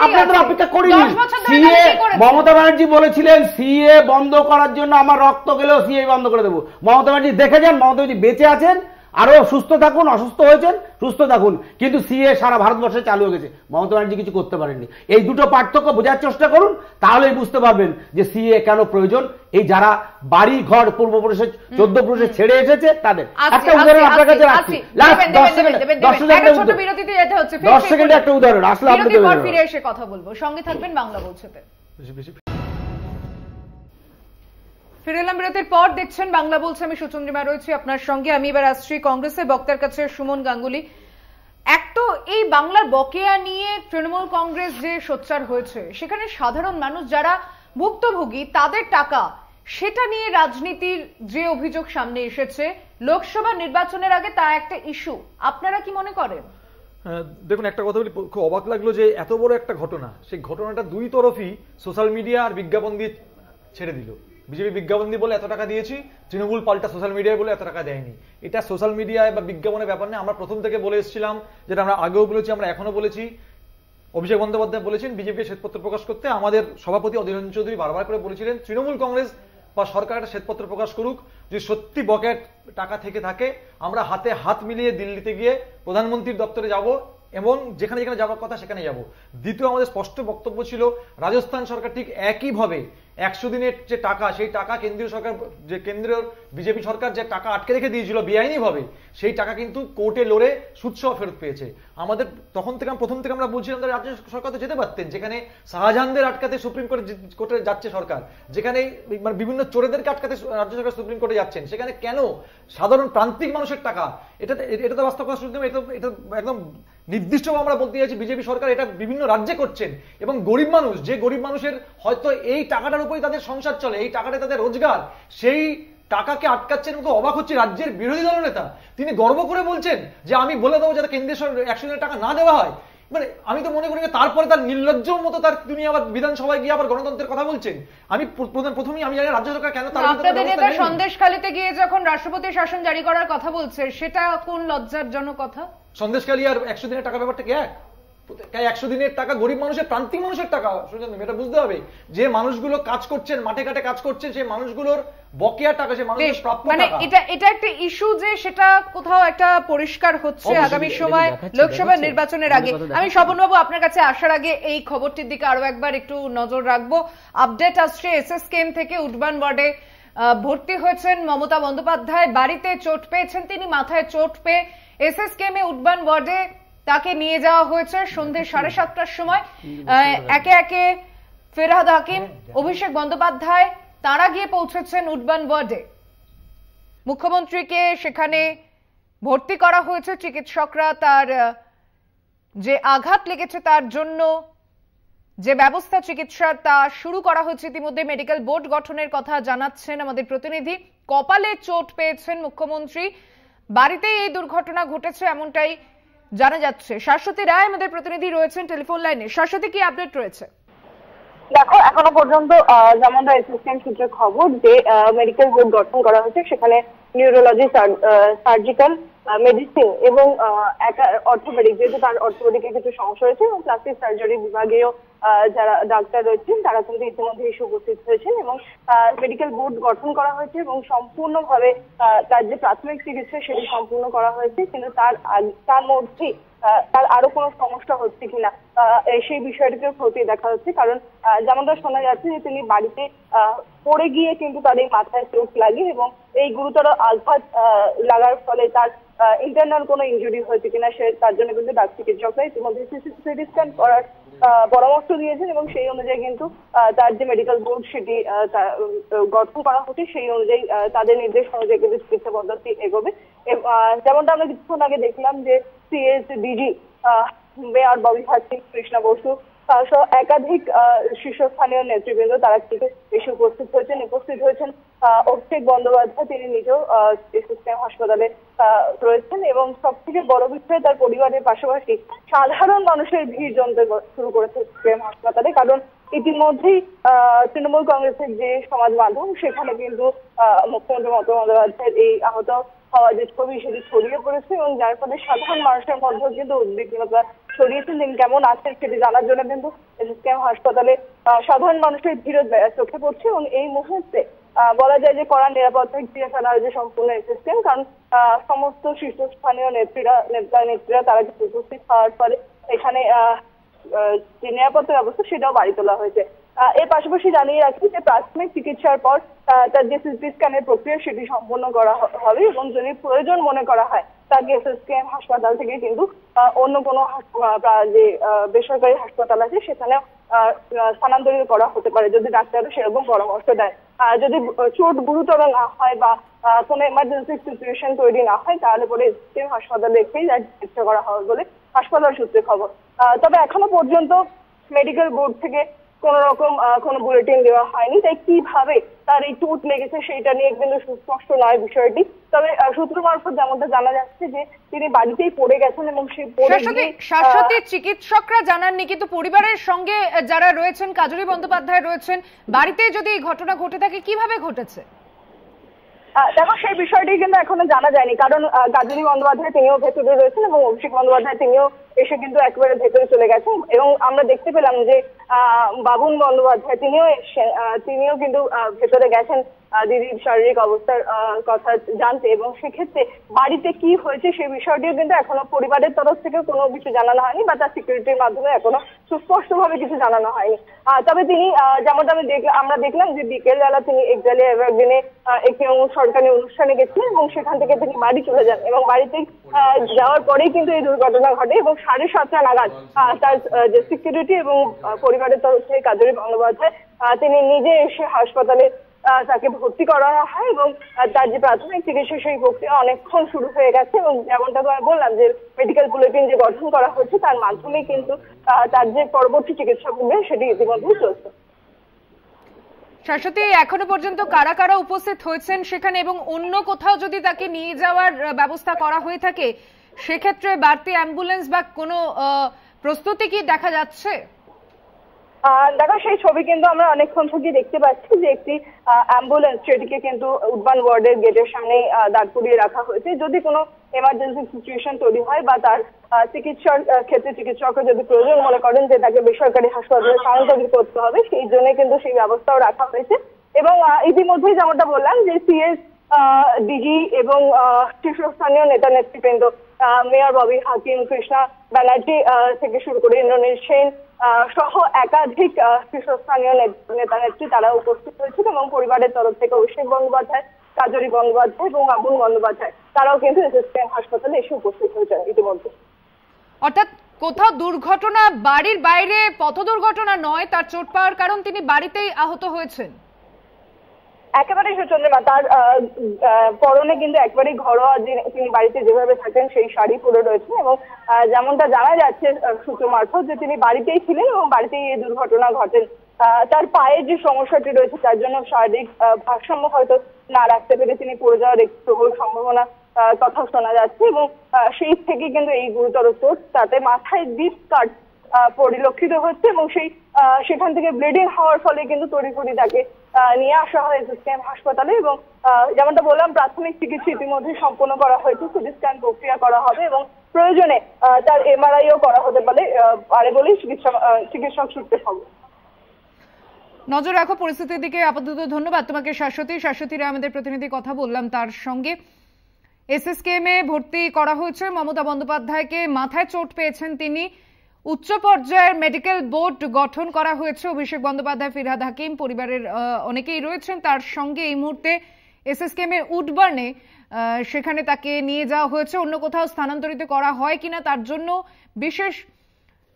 আপনাদের অপেক্ষা করিনি। সিএ মমতা ব্যানার্জি বলেছিলেন সিএ বন্ধ করার জন্য আমার রক্ত গেলেও সিএ বন্ধ করে দেবো। মমতা ব্যানার্জি দেখে যান, মমতা ব্যানার্জি বেঁচে আছেন, আরো সুস্থ থাকুন, অসুস্থ হয়েছেন সুস্থ থাকুন, কিন্তু সিএ সারা ভারতবর্ষে চালু হয়ে গেছে, মমতা ব্যানার্জি কিছু করতে পারেননি। এই দুটো পার্থক্য বোঝার চেষ্টা করুন, তাহলেই বুঝতে পারবেন যে সিএ কেন প্রয়োজন। এই যারা বাড়ি ঘর পূর্বপুরুষে 14 পুরুষে ছেড়ে এসেছে তাদের একটা উদাহরণ আপনার কাছে রাখছি। 10 সেকেন্ডে একটা উদাহরণ আসলে আপনাদের ফিরে এসে কথা বলবো। সঙ্গে থাকবেন বাংলা বলছেতে। ফিরে এলাম বিরতির পর, দেখছেন বাংলা বলছে, আমি সুচন্দ্রিমা রয়েছি আপনার সঙ্গে। আমি এবার আসছি কংগ্রেসের বক্তার কাছে, সুমন গাঙ্গুলি। এক তো এই বাংলার বকেয়া নিয়ে তৃণমূল কংগ্রেস যে সোচ্চার হয়েছে, সেখানে সাধারণ মানুষ যারা ভুক্তভোগী তাদের টাকা, সেটা নিয়ে রাজনীতির যে অভিযোগ সামনে এসেছে লোকসভা নির্বাচনের আগে, তা একটা ইস্যু। আপনারা কি মনে করেন? দেখুন, একটা কথা বলি, খুব অবাক লাগলো যে এত বড় একটা ঘটনা, সেই ঘটনাটা দুই তরফই সোশ্যাল মিডিয়া আর বিজ্ঞাপন দিয়ে ছেড়ে দিল। বিজেপি বিজ্ঞাপন দিয়ে বলে এত টাকা দিয়েছি, তৃণমূল পাল্টা সোশ্যাল মিডিয়ায় বলে এত টাকা দেয়নি। এটা সোশ্যাল মিডিয়ায় বা বিজ্ঞাপনের ব্যাপার নেই। আমরা প্রথম থেকে বলে এসেছিলাম, যেটা আমরা আগেও বলেছি, আমরা এখনো বলেছি, অভিষেক বন্দ্যোপাধ্যায় বলেছেন বিজেপি শ্বেতপত্র প্রকাশ করতে। আমাদের সভাপতি অধীর রঞ্জন চৌধুরী বারবার করে বলেছিলেন তৃণমূল কংগ্রেস বা সরকার একটা শ্বেতপত্র প্রকাশ করুক, যদি সত্যি বকেয়া টাকা থেকে থাকে আমরা হাতে হাত মিলিয়ে দিল্লিতে গিয়ে প্রধানমন্ত্রীর দপ্তরে যাব এবং যেখানে যেখানে যাওয়ার কথা সেখানে যাব। দ্বিতীয়, আমাদের স্পষ্ট বক্তব্য ছিল রাজস্থান সরকার ঠিক একইভাবে 100 দিনের যে টাকা, সেই টাকা কেন্দ্রীয় সরকার, যে কেন্দ্রীয় বিজেপি সরকার যে টাকা আটকে রেখে দিয়েছিল বেআইনিভাবে, সেই টাকা কিন্তু কোর্টে লড়ে সুদসহ ফেরত পেয়েছে। আমাদের প্রথম থেকে আমরা বলছিলাম যে রাজ্য সরকার তো যেতে পারতেন, যেখানে শাহজাহানদের আটকাতে সুপ্রিম কোর্টে যাচ্ছে সরকার, যেখানে মানে বিভিন্ন চোরেদেরকে আটকাতে রাজ্য সরকার সুপ্রিম কোর্টে যাচ্ছেন, সেখানে কেন সাধারণ প্রান্তিক মানুষের টাকা? এটা তো বাস্তব কথা। এটা একদম নির্দিষ্টভাবে আমরা বলতে চাইছি বিজেপি সরকার এটা বিভিন্ন রাজ্যে করছেন, এবং গরিব মানুষ, যে গরিব মানুষের হয়তো এই টাকাটার উপরেই তাদের সংসার চলে, এই টাকাটা তাদের রোজগার, সেই টাকাকে আটকাচ্ছেন। এবং অবাক হচ্ছে রাজ্যের বিরোধী দল নেতা, তিনি গর্ব করে বলছেন যে আমি বলে দেবো যাতে কেন্দ্রীয় 100 দিনের টাকা না দেওয়া হয়। মানে আমি তো মনে করি তারপরে তার নির্লজ্জ মতো তিনি আবার বিধানসভায় গিয়ে আবার গণতন্ত্রের কথা বলছেন। আমি প্রথমেই আমি জানি রাজ্য সরকার কেন আপনাদের নেতা সন্দেশখালীতে গিয়ে যখন রাষ্ট্রপতি শাসন জারি করার কথা বলছে, সেটা কোন লজ্জাজনক কথা? সন্দেশখালী আর 100 দিনের টাকা ব্যাপারটা কি এক? 100 দিনের টাকা গরিব মানুষের, প্রান্তিক মানুষের টাকা। এটা বুঝতে হবে যে মানুষগুলো কাজ করছেন, মাঠে ঘাটে কাজ করছেন, সেই মানুষগুলোর বকেয়া টাকা, সেই মানুষের প্রাপ্য টাকা। মানে এটা একটা ইস্যু যে সেটা কোথাও একটা পরিষ্কার হচ্ছে আগামী সময় লোকসভা নির্বাচনের আগে। আমি স্বপনবাবু আপনার কাছে আসার আগে এই খবরটির দিকে আরো একবার একটু নজর রাখবো। আপডেট আসছে এসএসকেএম থেকে, উডবান ওয়ার্ডে ভর্তি হয়েছেন মমতা বন্দ্যোপাধ্যায়, বাড়িতে চোট পেয়েছেন তিনি, মাথায় চোট পেয়ে এসএসকেএম এ উডবান ওয়ার্ডে তাকে নিয়ে যাওয়া হয়েছে সন্ধ্যে 7:30টার সময়। একে একে ফেরহাদ হাকিম, অভিষেক বন্দ্যোপাধ্যায় তারা গিয়ে পৌঁছেছেন উডবান ওয়ার্ডে। মুখ্যমন্ত্রীকে সেখানে ভর্তি করা হয়েছে। চিকিৎসকরা তার যে আঘাত লেগেছে তার জন্য যে ব্যবস্থা চিকিৎসার তা শুরু করা হয়েছে ইতিমধ্যে। মেডিকেল বোর্ড গঠনের কথা জানাচ্ছেন আমাদের প্রতিনিধি। কপালে চোট পেয়েছেন মুখ্যমন্ত্রী, বাড়িতেই এই দুর্ঘটনা ঘটেছে এমনটাই জানা যাচ্ছে। শাশ্বতী রায় আমাদের প্রতিনিধি রয়েছেন টেলিফোন লাইনে। শাশ্বতী, কি আপডেট রয়েছে? দেখো, এখনো পর্যন্ত যেমনটা এসএসকেএম সূত্রে খবর যে মেডিকেল বোর্ড গঠন করা হয়েছে, সেখানে নিউরোলজি, সার্জিক্যাল মেডিসিন এবং অর্থোপেডিক, যেহেতু তার অর্থোপেডিকে কিছু সমস্যা হয়েছে, এবং প্লাস্টিক সার্জারি বিভাগেও যারা ডাক্তার রয়েছেন তারা কিন্তু ইতিমধ্যে এসে উপস্থিত হয়েছেন, এবং মেডিকেল বোর্ড গঠন করা হয়েছে এবং সম্পূর্ণভাবে তার যে প্রাথমিক চিকিৎসা সেটি সম্পূর্ণ করা হয়েছে। কিন্তু তার মধ্যেই তার আরো কোনো সমস্যা হচ্ছে কিনা সেই বিষয়টিকে খতিয়ে দেখা হচ্ছে। কারণ যেমনটা শোনা যাচ্ছে যে তিনি বাড়িতে পড়ে গিয়ে কিন্তু তার এই মাথায় চোট লাগে, এবং এই গুরুতর আঘাত লাগার ফলে তার ইন্টারনাল কোনো ইনজুরি হয়েছে কিনা তার জন্য কিন্তু চিকিৎসকরা ইতিমধ্যে সিটি স্ক্যান করার পরামর্শ দিয়েছেন, এবং সেই অনুযায়ী কিন্তু তার যে মেডিকেল বোর্ড সেটি গঠন করা হচ্ছে, সেই অনুযায়ী তাদের নির্দেশ অনুযায়ী কিন্তু চিকিৎসা পদ্ধতি এগোবে। যেমনটা আমরা কিছুক্ষণ আগে দেখলাম যে সিএসডিজি মেয়র ববি হাসিন, কৃষ্ণা বসু সহ একাধিক শীর্ষস্থানীয় নেতৃবৃন্দ তারা কিন্তু এসে উপস্থিত হয়েছেন। অভিষেক বন্দ্যোপাধ্যায় তিনি নিজেও এসএসকেএম হাসপাতালে রয়েছেন, এবং সব থেকে বড় বিষয় তার পরিবারের পাশাপাশি সাধারণ মানুষের ভিড় জমতে শুরু করেছে এসএসকেএম হাসপাতালে। কারণ ইতিমধ্যেই তৃণমূল কংগ্রেসের যে সমাজ মাধ্যম সেখানে কিন্তু মুখ্যমন্ত্রী মমতা বন্দ্যোপাধ্যায়ের এই আহত হওয়া যে ছবি সেটি ছড়িয়ে পড়েছে, এবং যার ফলে সাধারণ মানুষের মধ্যেও কিন্তু উদ্বিগ্নতা ছড়িয়েছে। তিনি কেমন আছেন সেটি জানার জন্য কিন্তু এসএসকেএম হাসপাতালে সাধারণ মানুষের ভিড় চোখে পড়ছে, এবং এই মুহূর্তে বলা যায় যে কড়া নিরাপত্তা ঘিরে ফেলা হয়েছে সম্পূর্ণ এসএসকেএম। কারণ সমস্ত শীর্ষস্থানীয় নেত্রীরা তারা কিন্তু উপস্থিত হওয়ার ফলে এখানে যে নিরাপত্তা ব্যবস্থা সেটাও বাড়ি তোলা হয়েছে। এর পাশাপাশি জানিয়ে রাখি যে প্রাথমিক চিকিৎসার পর তার যে সিটি স্ক্যানের প্রক্রিয়া সেটি সম্পন্ন করা হবে, এবং যদি প্রয়োজন মনে করা হয় তাকে এসএসকেএম হাসপাতাল থেকে কিন্তু অন্য কোনো যে বেসরকারি হাসপাতাল আছে সেখানে স্থানান্তরিত করা হতে পারে, যদি ডাক্তাররা সেরকম পরামর্শ দেয়। যদি চোট গুরুতর না হয় বা কোনো এমার্জেন্সি সিচুয়েশন তৈরি না হয়, তাহলে পরে এসএসকেএম হাসপাতালে রেখেই চিকিৎসা করা হবে বলে হাসপাতাল সূত্রে খবর। তবে এখনো পর্যন্ত মেডিকেল বোর্ড থেকে কোন রকম কোনো বুলেটিন দেওয়া হয়নি, তাই কিভাবে তার এই চোট লেগেছে সেইটা নিয়ে কিন্তু সুস্পষ্ট নয় বিষয়টি। তবে সূত্র মারফত যেমনটা জানা যাচ্ছে যে তিনি বাড়িতেই পড়ে গেছেন, এবং সেই শাশ্বতী চিকিৎসকরা জানাননি, কিন্তু পরিবারের সঙ্গে যারা রয়েছেন, কাজলী বন্দ্যোপাধ্যায় রয়েছেন, বাড়িতে যদি এই ঘটনা ঘটে থাকে কিভাবে ঘটেছে? দেখো, সেই বিষয়টি কিন্তু এখনো জানা যায়নি। কারণ কাজলী বন্দ্যোপাধ্যায় তিনিও ভেতরে রয়েছেন, এবং অভিষেক বন্দ্যোপাধ্যায় তিনিও এসে কিন্তু একেবারে ভেতরে চলে গেছেন, এবং আমরা দেখতে পেলাম যে বাবুন বন্দ্যোপাধ্যায় তিনিও কিন্তু ভেতরে গেছেন দিদির শারীরিক অবস্থার কথা জানতে, এবং সেক্ষেত্রে বাড়িতে কি হয়েছে সেই বিষয়টিও কিন্তু এখনো পরিবারের তরফ থেকে কোনো কিছু জানানো হয়নি বা তার সিকিউরিটির মাধ্যমে এখনো সুস্পষ্টভাবে কিছু জানানো হয়নি। তবে তিনি যেমনটা আমরা দেখলাম যে বিকেলবেলা তিনি একজালে এভারগ্রিনে একটি সরকারি অনুষ্ঠানে গেছিলেন এবং সেখান থেকে তিনি বাড়ি চলে যান, এবং বাড়িতে যাওয়ার পরেই কিন্তু এই দুর্ঘটনা ঘটে এবং 7:30 নাগাদ তার যে সিকিউরিটি এবং পরিবারের তরফ থেকে কাজরি বন্দ্যোপাধ্যায় তিনি নিজে এসে হাসপাতালে তাকে ভর্তি করানো হয় এবং তার যে প্রাথমিক চিকিৎসা সেই প্রক্রিয়া অনেকক্ষণ শুরু হয়ে গেছে, এবং যেমনটা আমি বললাম যে মেডিকেল বুলেটিন যে গঠন করা হচ্ছে তার মাধ্যমে কিন্তু তার যে পরবর্তী চিকিৎসা প্রক্রিয়া সেটি ইতিমধ্যেই চলছে। শাশ্বতী, এখনো পর্যন্ত কারা কারা উপস্থিত হয়েছেন সেখানে, এবং অন্য কোথাও যদি তাকে নিয়ে যাওয়ার ব্যবস্থা করা হয়ে থাকে সেক্ষেত্রে বাড়তি অ্যাম্বুলেন্স বা কোনো প্রস্তুতি কি দেখা যাচ্ছে? দেখো, সেই ছবি কিন্তু আমরা অনেকক্ষণ থেকে দেখতে পাচ্ছি যে একটি অ্যাম্বুলেন্স সেটিকে কিন্তু উডবান ওয়ার্ডের গেটের সামনে দাঁড় করিয়ে রাখা হয়েছে। যদি কোনো এমার্জেন্সি সিচুয়েশন তৈরি হয় বা তার চিকিৎসার ক্ষেত্রে চিকিৎসকরা যদি প্রয়োজন মনে করেন যে তাকে বেসরকারি হাসপাতালে স্থানান্তরিত করতে হবে, সেই জন্য কিন্তু সেই ব্যবস্থাও রাখা হয়েছে। এবং ইতিমধ্যেই যেমনটা বললাম যে সিএস ডিজি এবং শীর্ষস্থানীয় নেতা নেতৃবৃন্দ মেয়র ববি হাকিম, কৃষ্ণা ব্যানার্জি থেকে শুরু করে ইন্দ্রনীল সেন সহ একাধিক শীর্ষস্থানীয় নেতা নেত্রী তারা উপস্থিত হয়েছিল, এবং পরিবারের তরফ থেকে অভিষেক বন্দ্যোপাধ্যায়, কাজরি বন্দ্যোপাধ্যায় এবং আবুল বন্দ্যোপাধ্যায় তারাও কিন্তু এসএসকেএম হাসপাতালে এসে উপস্থিত হয়েছেন ইতিমধ্যে। অর্থাৎ কোথাও দুর্ঘটনা, বাড়ির বাইরে পথ দুর্ঘটনা নয়, তার চোট পাওয়ার কারণ তিনি বাড়িতেই আহত হয়েছেন। একেবারেই সুচন্দ্রিমা, তার পরনে কিন্তু একেবারেই ঘরোয়া তিনি বাড়িতে যেভাবে থাকেন সেই শাড়ি পরে রয়েছেন, এবং যেমনটা জানা যাচ্ছে সূত্র মারফত যে তিনি বাড়িতেই ছিলেন এবং বাড়িতেই এই দুর্ঘটনা ঘটেন। তার পায়ের যে সমস্যাটি রয়েছে তার জন্য শারীরিক ভারসাম্য হয়তো না রাখতে পেরে তিনি পড়ে যাওয়ার একটি প্রবল সম্ভাবনা কথা শোনা যাচ্ছে, এবং সেই থেকে কিন্তু এই গুরুতর চোট, তাতে মাথায় ডিপ কাট পরিলক্ষিত হচ্ছে, এবং সেখান থেকে ব্লিডিং হওয়ার ফলে কিন্তু তড়িঘড়ি তাকে নিয়ে আসা হয় এসএসকেএম হাসপাতালে, এবং যেমনটা বললাম প্রাথমিক চিকিৎসা ইতিমধ্যে সম্পন্ন করা হয়েছে, সিটি স্ক্যান প্রক্রিয়া করা হবে এবং প্রয়োজনে তার এমআরআইও করা হতে পারে বলেই চিকিৎসক সূত্রে খবর। নজর রাখো পরিস্থিতির দিকে। আপাতত ধন্যবাদ তোমাকে শাশ্বতী। শাশ্বতীরা আমাদের প্রতিনিধি কথা বললাম তার সঙ্গে। এসএসকেএম এ ভর্তি করা হয়েছে মমতা বন্দ্যোপাধ্যায়কে, মাথায় চোট পেয়েছেন তিনি। উচ্চ পর্যায়ের মেডিকেল বোর্ড গঠন করা হয়েছে। অভিষেক বন্দ্যোপাধ্যায়, ফিরহাদ হাকিম পরিবারের অনেকেই রয়েছেন তার সঙ্গে। এই মুহূর্তে এসএসকেএম এর উডবার্নে সেখানে তাকে নিয়ে যাওয়া হয়েছে। অন্য কোথাও স্থানান্তরিত করা হয় কিনা তার জন্য বিশেষ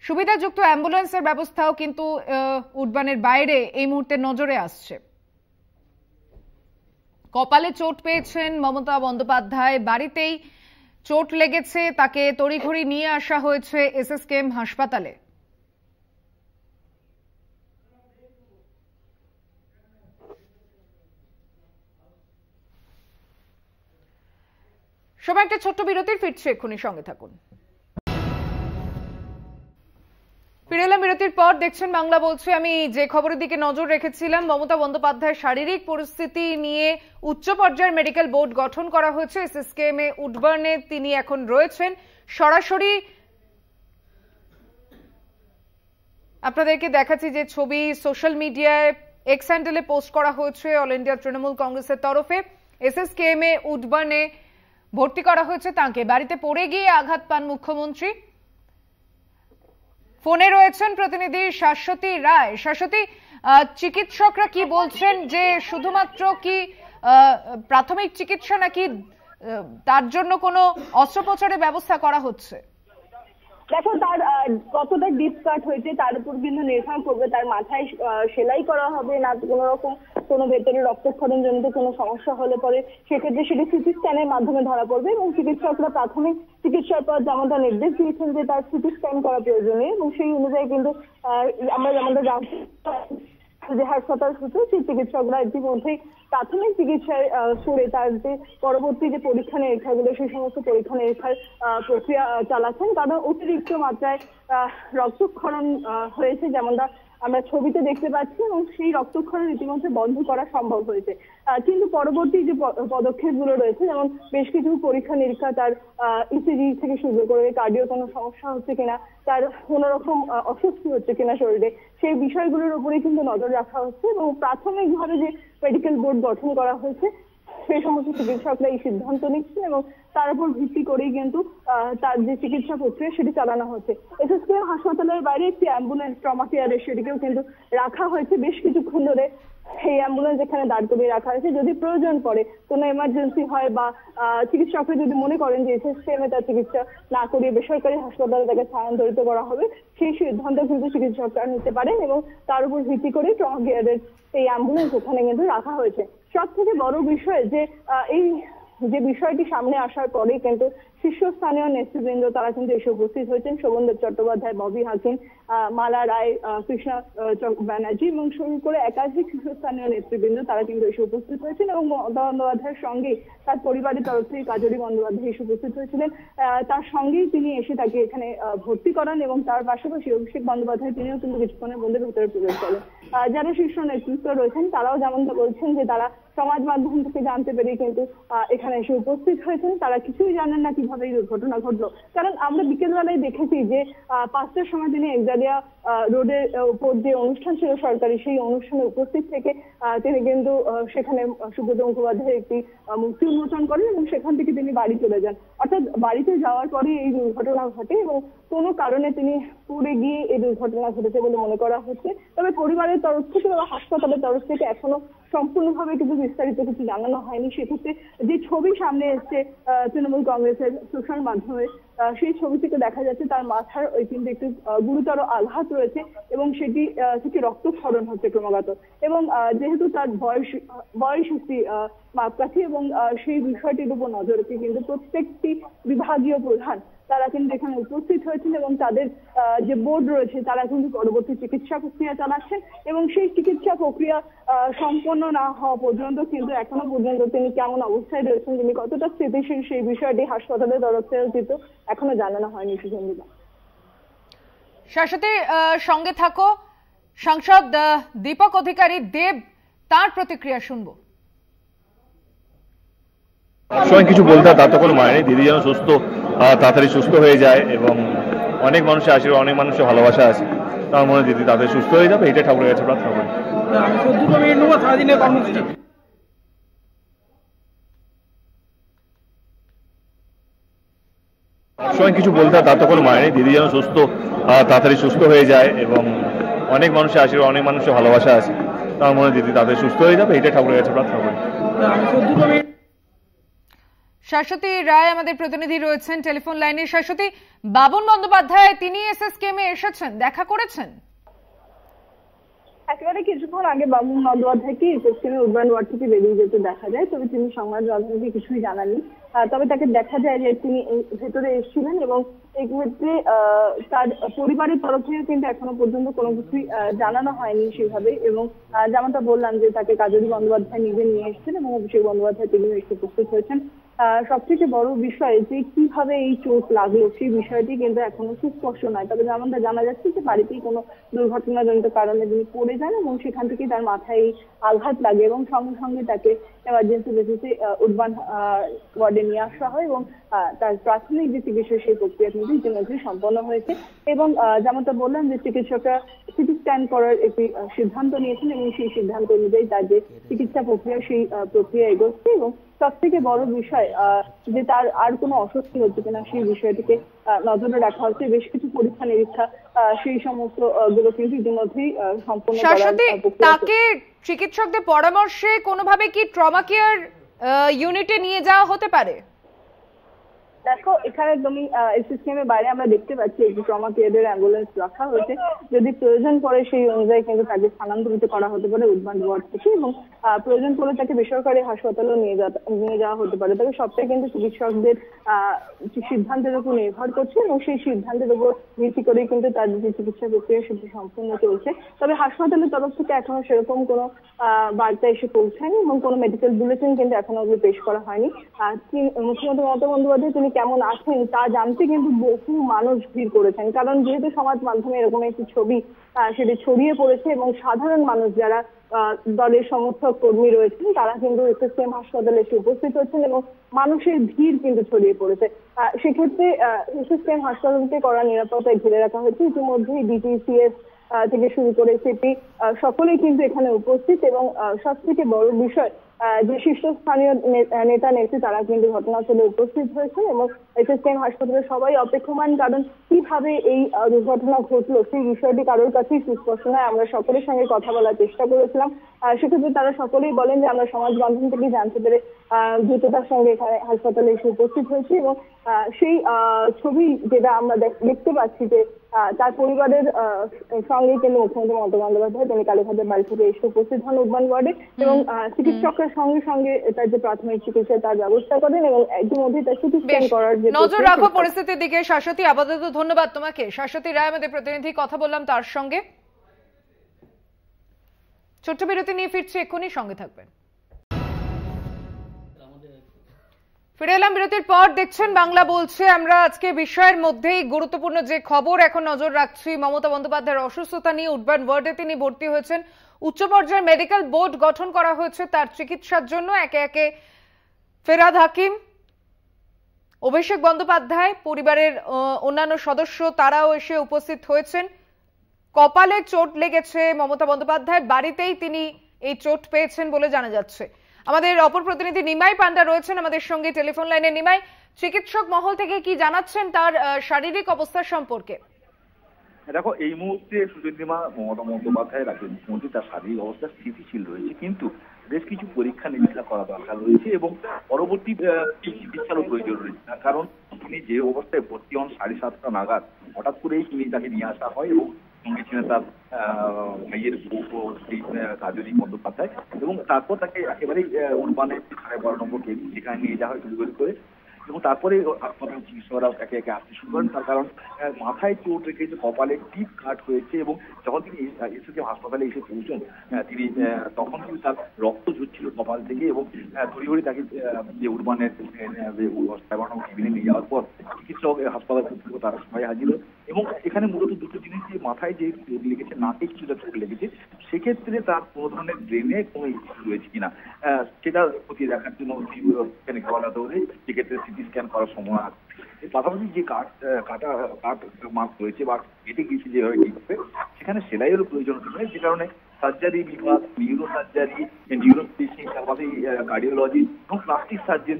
সুবিধাযুক্ত অ্যাম্বুলেন্সের ব্যবস্থাও কিন্তু উডবার্নের বাইরে এই মুহূর্তে নজরে আসছে। কপালে চোট পেয়েছেন মমতা বন্দ্যোপাধ্যায়, বাড়িতেই চোট লেগেছে, তাকে তড়িঘড়ি নিয়ে আসা হয়েছে এসএসকেএম হাসপাতালে। সময় একটা ছোট্ট বিরতির, ফিরছে এক্ষুনি, সঙ্গে থাকুন। ফিরে এলাম বিরতির পর। দেখছেন বাংলা বলছে। আমি যে খবরের দিকে নজর রেখেছিলাম, মমতা বন্দ্যোপাধ্যায়ের শারীরিক পরিস্থিতি নিয়ে উচ্চ পর্যায়ের মেডিকেল বোর্ড গঠন করা হয়েছে। এসএসকেএম এ উডবার্নে তিনি এখন রয়েছেন। সরাসরি আপনাদেরকে দেখাচ্ছি যে ছবি সোশ্যাল মিডিয়ায় এক্স হ্যান্ডেলে পোস্ট করা হয়েছে অল ইন্ডিয়া তৃণমূল কংগ্রেসের তরফে। এসএসকেএম এ উডবার্নে ভর্তি করা হয়েছে তাকে। বাড়িতে পড়ে গিয়ে আঘাত পান মুখ্যমন্ত্রী। ফোনে রয়েছেন প্রতিনিধি শাশ্বতী রায়। শাশ্বতী, চিকিৎসকরা কি বলছেন, যে শুধুমাত্র কি প্রাথমিক চিকিৎসা নাকি তার জন্য কোনো অস্ত্রোপচারের ব্যবস্থা করা হচ্ছে? দেখো, তার কতটা ডিপ কাট হয়েছে তার উপর কিন্তু নির্ভর করবে। তার মাথায় সেলাই করা হবে না কোনো রকম কোনো ভেতরে রক্তক্ষরণ জনিত কোনো সমস্যা হলে পরে সেক্ষেত্রে সেটি সিটি স্ক্যানের মাধ্যমে ধরা পড়বে, এবং চিকিৎসকরা প্রাথমিক চিকিৎসার পর যেমনটা নির্দেশ দিয়েছেন যে তার সিটি স্ক্যান করা প্রয়োজনীয়, এবং সেই অনুযায়ী কিন্তু আমরা যেমনটা জানছি যে হাসপাতাল সূত্রে সেই চিকিৎসকরা ইতিমধ্যেই প্রাথমিক চিকিৎসায় করে তার যে পরবর্তী যে পরীক্ষা নিরীক্ষাগুলো সেই সমস্ত পরীক্ষা নিরীক্ষার প্রক্রিয়া চালাচ্ছেন। কারণ অতিরিক্ত মাত্রায় রক্তক্ষরণ হয়েছে, যেমনটা আমরা ছবিতে দেখতে পাচ্ছি এবং সেই রক্তক্ষরণ ইতিমধ্যে বন্ধ করা সম্ভব হয়েছে। কিন্তু পরবর্তী যে পদক্ষেপগুলো রয়েছে, যেমন বেশ কিছু পরীক্ষা নিরীক্ষা, তার ইসিজি থেকে শুরু করে কার্ডিও কোনো সমস্যা হচ্ছে কিনা, তার কোনো রকম অস্বস্তি হচ্ছে কিনা শরীরে, সেই বিষয়গুলোর উপরে কিন্তু নজর রাখা হচ্ছে এবং প্রাথমিকভাবে যে মেডিকেল বোর্ড গঠন করা হয়েছে সেই সমস্ত চিকিৎসকরা এই সিদ্ধান্ত নিচ্ছেন এবং তার উপর ভিত্তি করেই কিন্তু তার যে চিকিৎসা প্রক্রিয়া সেটি চালানো হচ্ছে। এসএসকেএম হাসপাতালের বাইরে একটি অ্যাম্বুলেন্স ট্রমা কেয়ারের সেটিকেও কিন্তু রাখা হয়েছে বেশ কিছুক্ষণ ধরে। এই অ্যাম্বুলেন্স এখানে দাঁড় করিয়ে রাখা হয়েছে, যদি প্রয়োজন পড়ে, কোনো এমার্জেন্সি হয় বা চিকিৎসকরা যদি মনে করেন যে এসএসকেএম তার চিকিৎসা না করিয়ে বেসরকারি হাসপাতালে তাকে স্থানান্তরিত করা হবে, সেই সিদ্ধান্ত কিন্তু চিকিৎসকরা নিতে পারেন এবং তার উপর ভিত্তি করে ট্রমা কেয়ারের এই অ্যাম্বুলেন্স ওখানে কিন্তু রাখা হয়েছে। সব থেকে বড় বিষয় যে এই যে বিষয়টি সামনে আসার পরে কিন্তু শীর্ষস্থানীয় নেতৃবৃন্দ তারা কিন্তু এসে উপস্থিত হয়েছেন। শোভনদেব চট্টোপাধ্যায়, ববি হাকিম, মালা রায়, কৃষ্ণা ব্যানার্জি এবং শুরু করে একাধিক শীর্ষস্থানীয় নেতৃবৃন্দ তারা কিন্তু এসে উপস্থিত হয়েছেন এবং মমতা বন্দ্যোপাধ্যায়ের সঙ্গে তার পরিবারের তরফ থেকে কাজরি বন্দ্যোপাধ্যায় এসে উপস্থিত হয়েছিলেন। তার সঙ্গেই তিনি এসে তাকে এখানে ভর্তি করান এবং তার পাশাপাশি অভিষেক বন্দ্যোপাধ্যায় তিনিও কিন্তু কিছুক্ষণের মধ্যে ভেতরে প্রবেশ করেন। যারা শীর্ষ নেতৃত্ব রয়েছেন তারাও যেমনটা বলছেন যে তারা সমাজ মাধ্যম থেকে জানতে পেরে কিন্তু এখানে এসে উপস্থিত হয়েছেন। তারা কিছুই জানেন না কিভাবে এই দুর্ঘটনা ঘটলো, কারণ আমরা বিকেলবেলায় দেখেছি যে 5টার সময় তিনি একজারিয়া রোডের উপর যে অনুষ্ঠান ছিল সরকারি, সেই অনুষ্ঠানে উপস্থিত থেকে তিনি কিন্তু সেখানে সুব্রত মুখোপাধ্যায়ের একটি মূর্তি উন্মোচন করেন এবং সেখান থেকে তিনি বাড়ি চলে যান। অর্থাৎ বাড়িতে যাওয়ার পরে এই দুর্ঘটনা ঘটে এবং কোনো কারণে তিনি পড়ে গিয়ে এই দুর্ঘটনা ঘটেছে বলে মনে করা হচ্ছে। তবে পরিবারের তরফ থেকে বা হাসপাতালের তরফ থেকে এখনো সম্পূর্ণভাবে কিন্তু বিস্তারিত কিছু জানানো হয়নি। সেক্ষেত্রে যে ছবি সামনে এসছে তৃণমূল কংগ্রেসের সোশ্যাল মাধ্যমে, সেই ছবি থেকে দেখা যাচ্ছে তার মাথার ওই কিন্তু একটু গুরুতর আঘাত রয়েছে এবং সেটি থেকে রক্তক্ষরণ হচ্ছে ক্রমাগত এবং যেহেতু তার বয়স একটি মাপকাঠি এবং সেই বিষয়টির উপর নজর রেখে কিন্তু প্রত্যেকটি বিভাগীয় প্রধান তারা কিন্তু এখানে উপস্থিত হয়েছেন এবং তাদের যে বোর্ড রয়েছে তারা কিন্তু পরবর্তী চিকিৎসা প্রক্রিয়া চালাচ্ছেন এবং সেই চিকিৎসা প্রক্রিয়া সম্পন্ন না হওয়া পর্যন্ত কিন্তু এখনো পর্যন্ত তিনি কেমন অবস্থায় রয়েছেন, তিনি কতটা স্থিতিশীল, সেই বিষয়টি হাসপাতালের তরফ থেকে কিন্তু এখনো জানানো হয়নি। সুসঞ্জিতা, শাশ্বতী সঙ্গে থাকো। সাংসদ দীপক অধিকারী দেব, তার প্রতিক্রিয়া শুনবো। সবাই কিছু বলতে তার তো কোনো মানে নেই। দিদি যেন সুস্থ, তাড়াতাড়ি সুস্থ হয়ে যায় এবং অনেক মানুষের আশীর্বাদ, অনেক মানুষের ভালোবাসা আছে। তার মনে দিদি তাড়াতাড়ি সুস্থ হয়ে যাবে, এটা ঠাকুরের কাছে প্রার্থনা করি। সবাই কিছু বলতে তার তো কোনো মানে নেই। দিদি যেন সুস্থ, তাড়াতাড়ি সুস্থ হয়ে যায় এবং অনেক মানুষের আশীর্বাদ, অনেক মানুষের ভালোবাসা আছে। তার মনে দিদি তাড়াতাড়ি সুস্থ হয়ে যাবে, এটা ঠাকুরের কাছে প্রার্থনা করি। শাশ্বতী রায় আমাদের প্রতিনিধি রয়েছেন টেলিফোন লাইনে। শাশ্বতী, বাবুন বন্দ্যোপাধ্যায় তিনি এসএসকেএমে এসেছেন, দেখা করেছেন? একেবারে কিছুক্ষণ আগে বাবুন বন্দ্যোপাধ্যায়কে এসএসকেএমের উডবার্ন ওয়ার্ড থেকে বেরিয়ে যেতে দেখা যায়, তবে তিনি সংবাদ মাধ্যমকে কিছুই জানাননি। তবে তাকে দেখা যায় যে তিনি ভেতরে এসেছিলেন এবং এক্ষেত্রে তার পরিবারের তরফ থেকে কিন্তু এখনো পর্যন্ত কোনো কিছুই জানানো হয়নি সেভাবে এবং যেমনটা বললাম যে তাকে কাজরি বন্দ্যোপাধ্যায় নিজে নিয়ে এসেছেন এবং অভিষেক বন্দ্যোপাধ্যায় তিনি এসে উপস্থিত হয়েছেন। সবথেকে বড় বিষয় যে কিভাবে এই চোট লাগলো সেই বিষয়টি কিন্তু এখনো সুস্পষ্ট নয়। তবে যেমনটা জানা যাচ্ছে যে বাড়িতেই কোনো দুর্ঘটনাজনিত কারণে তিনি পড়ে যান এবং সেখান থেকে তার মাথায় আঘাত লাগে এবং সঙ্গে সঙ্গে তাকে এমার্জেন্সি বেসিসে উডবার্ন ওয়ার্ডে নিয়ে আসা হয় এবং তার প্রাথমিক যে চিকিৎসা সেই প্রক্রিয়া কিন্তু ইতিমধ্যে সম্পন্ন হয়েছে এবং যেমনটা বললাম যে চিকিৎসকরা সিটি স্ক্যান করার একটি সিদ্ধান্ত নিয়েছেন এবং সেই সিদ্ধান্ত অনুযায়ী তার যে চিকিৎসা প্রক্রিয়া সেই প্রক্রিয়া এগোচ্ছে এবং সব থেকে বড় বিষয় যে তার আর কোনো অস্বস্তি হচ্ছে কিনা সেই বিষয়টিকে নজরে রাখা হচ্ছে। বেশ কিছু পরীক্ষা নিরীক্ষা সেই সমস্ত গুলো কিন্তু ইতিমধ্যেই সম্পূর্ণ তাকে চিকিৎসকদের পরামর্শে কোনোভাবে কি ট্রমা কেয়ার ইউনিটে নিয়ে যাওয়া হতে পারে? দেখো, এখানে তুমি এসএসকেএমের বাইরে আমরা দেখতে পাচ্ছি একটি ট্রমা কেয়ারের অ্যাম্বুলেন্স রাখা হয়েছে। যদি প্রয়োজন পড়ে সেই অনুযায়ী কিন্তু তাকে স্থানান্তরিত করা হতে পারে উডবার্ন ওয়ার্ড থেকে এবং প্রয়োজন পড়লে তাকে বেসরকারি হাসপাতালেও নিয়ে যাওয়া হতে পারে। তবে সবটাই কিন্তু চিকিৎসকদের সিদ্ধান্তের উপর নির্ভর করছে এবং সেই সিদ্ধান্তের উপর ভিত্তি করেই কিন্তু তার যে চিকিৎসা প্রক্রিয়া সেটি সম্পূর্ণ চলছে। তবে হাসপাতালের তরফ থেকে এখনো সেরকম কোনো বার্তা এসে পৌঁছায়নি এবং কোনো মেডিকেল বুলেটিন কিন্তু এখনো পেশ করা হয়নি। মুখ্যমন্ত্রী মমতা বন্দ্যোপাধ্যায় তিনি কেমন আছেন তা জানতে কিন্তু বহু মানুষ ভিড় করেছেন, কারণ যেহেতু সমাজ মাধ্যমে এরকম একটি ছবি সেটি ছড়িয়ে পড়েছে এবং সাধারণ মানুষ যারা দলের সমর্থক কর্মী রয়েছেন তারা কিন্তু এসএসকেএম হাসপাতালে এসে উপস্থিত হচ্ছেন এবং মানুষের ভিড় কিন্তু ছড়িয়ে পড়েছে। সেক্ষেত্রে এসএসকেএম হাসপাতালকে কড়া নিরাপত্তায় ঘিরে রাখা হয়েছে। ইতিমধ্যেই ডিটিসিএস থেকে শুরু করে সিপি সকলেই কিন্তু এখানে উপস্থিত এবং সব থেকে বড় বিষয় যে শীর্ষস্থানীয় নেতা নেত্রী তারা কিন্তু ঘটনাস্থলে উপস্থিত হয়েছেন এবং এসএসকেএম হাসপাতালে সবাই অপেক্ষমান, কারণ কিভাবে এই দুর্ঘটনা ঘটলো সেই বিষয়টি কারোর কাছেই সুস্পষ্ট নয়। আমরা সকলের সঙ্গে কথা বলার চেষ্টা করেছিলাম, সেক্ষেত্রে তারা সকলেই বলেন যে আমরা সমাজ মাধ্যম থেকে জানতে পেরে দ্রুততার সঙ্গে এখানে হাসপাতালে এসে উপস্থিত হয়েছি এবং সেই ছবি যেটা আমরা দেখতে পাচ্ছি যে তার পরিবারের সঙ্গে কিন্তু মুখ্যমন্ত্রী মমতা বন্দ্যোপাধ্যায় তিনি কালীঘাটের বাড়ি থেকে এসে উপস্থিত হন উডবান ওয়ার্ডে এবং চিকিৎসকরা সঙ্গে সঙ্গে তার যে প্রাথমিক চিকিৎসা তার ব্যবস্থা করেন এবং ইতিমধ্যে তার সিটি স্ক্যান করার যে নজর রাখো পরিস্থিতির দিকে। শাশ্বতী, আপাতত ধন্যবাদ তোমাকে। শাশ্বতী রায় আমাদের প্রতিনিধি, কথা বললাম তার সঙ্গে। ছোট্ট বিরতি নিয়ে ফিরছি, এক্ষুনি সঙ্গে থাকবেন। ফিরে এলাম বিরতির পর। দেখছেন বাংলা বলছে। আমরা আজকে বিষয়ের মধ্যেই গুরুত্বপূর্ণ যে খবর এখন নজর রাখছি, মমতা বন্দ্যোপাধ্যায়ের অসুস্থতা নিয়ে উডবান ওয়ার্ডে তিনি ভর্তি হয়েছেন। উচ্চ পর্যায়ের মেডিকেল বোর্ড গঠন করা হয়েছে তার চিকিৎসার জন্য। একে একে ফেরাদ হাকিম, অভিষেক বন্দ্যোপাধ্যায়, পরিবারের অন্যান্য সদস্য তারাও এসে উপস্থিত হয়েছেন। কপালে চোট লেগেছে মমতা বন্দ্যোপাধ্যায়ের, বাড়িতেই তিনি এই চোট পেয়েছেন বলে জানা যাচ্ছে। আমাদের অপর প্রতিনিধি নিমাই পান্ডা রয়েছেন আমাদের সঙ্গে টেলিফোন লাইনে। নিমাই, চিকিৎসক মহল থেকে কি জানাচ্ছেন তার শারীরিক অবস্থা সম্পর্কে? দেখো, এই মুহূর্তে সুচন্দ্রিমা মমতা বন্দ্যোপাধ্যায় রাজ্যের মুখ্যমন্ত্রী, তার শারীরিক অবস্থা স্থিতিশীল রয়েছে, কিন্তু বেশ কিছু পরীক্ষা নিরীক্ষা করা দরকার রয়েছে এবং পরবর্তী চিকিৎসারও প্রয়োজন রয়েছে। কারণ তিনি যে অবস্থায় ভর্তি হন 7:30টা নাগাদ, হঠাৎ করেই তিনি তাকে নিয়ে আসা হয় এবং সঙ্গে ছিলেন তার ভাইয়ের কাজলী বন্দ্যোপাধ্যায় এবং তারপর তাকে একেবারেই উডবানে 12.5 নম্বর কেবিন সেখানে নিয়ে যাওয়া হয় গুলি করে এবং তারপরে হাসপাতাল চিকিৎসকরা একে একে আসতে শুরু করেন। তার কারণ মাথায় চোট রেখেছে, কপালে টিপ কাট হয়েছে এবং যখন তিনি এসএসকেএম হাসপাতালে এসে পৌঁছন তিনি তখন কিন্তু তার রক্ত ঝরছিল কপাল থেকে এবং তড়িঘড়ি তাকে যে উডবানের 12 নম্বর কেবিনে নিয়ে যাওয়ার পর চিকিৎসক হাসপাতাল কর্তৃপক্ষ তারা সবাই হাজির এবং এখানে মূলত দুটো জিনিস, যে মাথায় যে চোট লেগেছে, নাকে কিছুটা চোট লেগেছে, সেক্ষেত্রে তার কোনো ধরনের ব্রেনে কোনো ইস্যু রয়েছে কিনা সেটা খতিয়ে দেখার জন্য এখানে খাওয়া দৌড়ে সেক্ষেত্রে সিটি স্ক্যান করার সময় আছে। এর পাশাপাশি যে কাট মার্ক রয়েছে বা কেটে গিয়েছে যেভাবে ঠিক হবে, সেখানে সেলাইয়েরও প্রয়োজন হবে, যে কারণে সার্জারি বিভাগ, নিউরো সার্জারি, নিউরোপ্যাথি, তারপরে কার্ডিওলজি এবং প্লাস্টিক সার্জন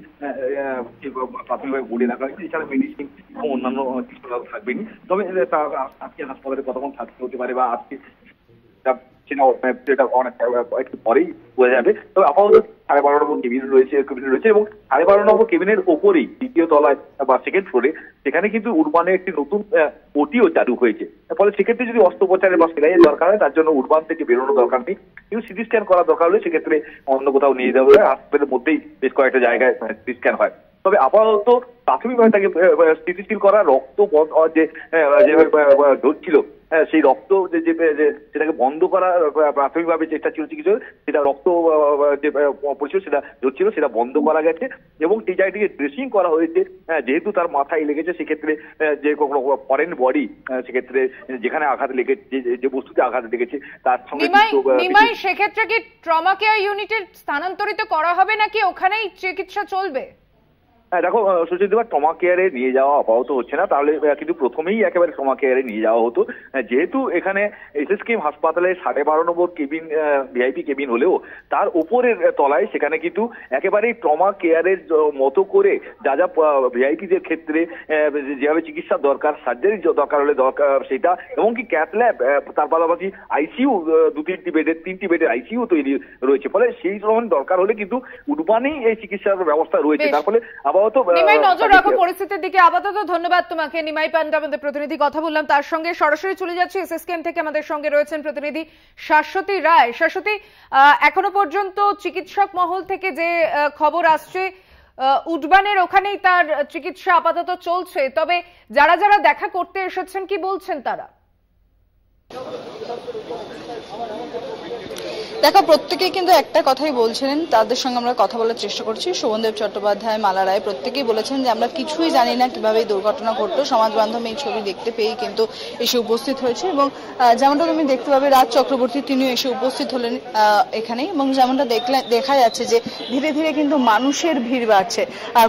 প্রাথমিকভাবে বলে রাখা হয়েছে। এছাড়া মেডিসিন এবং অন্যান্য চিকিৎসক থাকবেনি। তবে আজকে হাসপাতালে কতক্ষণ থাকতে হতে পারে বা আজকে সেটা একটু পরেই বোঝা যাবে। তবে আপাতত 12.5 নম্বর কেবিন রয়েছে এবং 12.5 নম্বর কেবিনের ওপরেই দ্বিতীয় তলায় বা সেকেন্ড ফ্লোরে সেখানে কিন্তু উডবানে একটি নতুন ওটিও চালু হয়েছে। ফলে সেক্ষেত্রে যদি অস্ত্রোপচারের বা সেলাইয়ের দরকার হয় তার জন্য উডবান থেকে বেরোনোর দরকার নেই, কিন্তু সিটি স্ক্যান করার দরকার হলে সেক্ষেত্রে অন্য কোথাও নিয়ে যাওয়া হয়। হাসপাতালের মধ্যেই বেশ কয়েকটা জায়গায় সিটি স্ক্যান হয়। তবে আপাতত প্রাথমিকভাবে তাকে স্থিতিশীল করা, রক্ত যেভাবে ঝরছিল সেই রক্ত সেটাকে বন্ধ করা প্রাথমিকভাবে চেষ্টা ছিল চিকিৎসক, সেটা রক্ত যে পড়ছিল সেটা ঝরছিল সেটা বন্ধ করা গেছে এবং সেই জায়গাটিকে ড্রেসিং করা হয়েছে। যেহেতু তার মাথায় লেগেছে, সেক্ষেত্রে যে কোনো ফরেন বডি, সেক্ষেত্রে যেখানে আঘাত লেগেছে, যে বস্তুতে আঘাত লেগেছে তার সঙ্গে সেক্ষেত্রে কি ট্রমা কেয়ার ইউনিটে স্থানান্তরিত করা হবে নাকি ওখানেই চিকিৎসা চলবে? দেখো সুচিন্তিমা, ট্রমা কেয়ারে নিয়ে যাওয়া আপাতত হচ্ছে না, তাহলে কিন্তু প্রথমেই একেবারে ট্রমা কেয়ারে নিয়ে যাওয়া হতো। যেহেতু এখানে এসএসকেএম হাসপাতালে 12.5 নম্বর কেবিন ভিআইপি কেবিন হলেও তার উপরের তলায় সেখানে কিন্তু একেবারেই ট্রমা কেয়ারের মতো করে যা যা ভিআইপিদের ক্ষেত্রে যেভাবে চিকিৎসার দরকার, সার্জারির দরকার হলে দরকার সেটা, এবং কি ক্যাথ ল্যাব, তার পাশাপাশি আইসিইউ 3টি বেডের আইসিইউ তৈরি রয়েছে। ফলে সেই ধরনের দরকার হলে কিন্তু উডবানেই এই চিকিৎসার ব্যবস্থা রয়েছে। তার ফলে নিমাই, নজর রাখো পরিস্থিতির দিকে। আপাতত ধন্যবাদ তোমাকে। নিমাই পান্ডা আমাদের প্রতিনিধি, কথা বললাম তার সঙ্গে। সরাসরি চলে যাচ্ছে এসএসকেএম থেকে, আমাদের সঙ্গে রয়েছেন প্রতিনিধি শাশ্বতী রায়। শাশ্বতী, এখনো পর্যন্ত চিকিৎসক মহল থেকে যে খবর আসছে উডবানের ওখানেই তার চিকিৎসা আপাতত চলছে, তবে যারা যারা দেখা করতে এসেছেন কি বলছেন তারা? দেখো, প্রত্যেকেই কিন্তু একটা কথাই বলছিলেন, তাদের সঙ্গে আমরা কথা বলার চেষ্টা করছি। শোভনদেব চট্টোপাধ্যায়, মালা রায় প্রত্যেকেই বলেছেন যে আমরা কিছুই জানি না কিভাবে এই দুর্ঘটনা ঘটলো, সমাজ বান্ধব এই ছবি দেখতে পেয়েই কিন্তু এসে উপস্থিত হয়েছে। এবং যেমনটা তুমি দেখতে পাবে, রাজ চক্রবর্তী তিনিও এসে উপস্থিত হলেন এখানে। এবং যেমনটা দেখা যাচ্ছে যে ধীরে ধীরে কিন্তু মানুষের ভিড় বাড়ছে,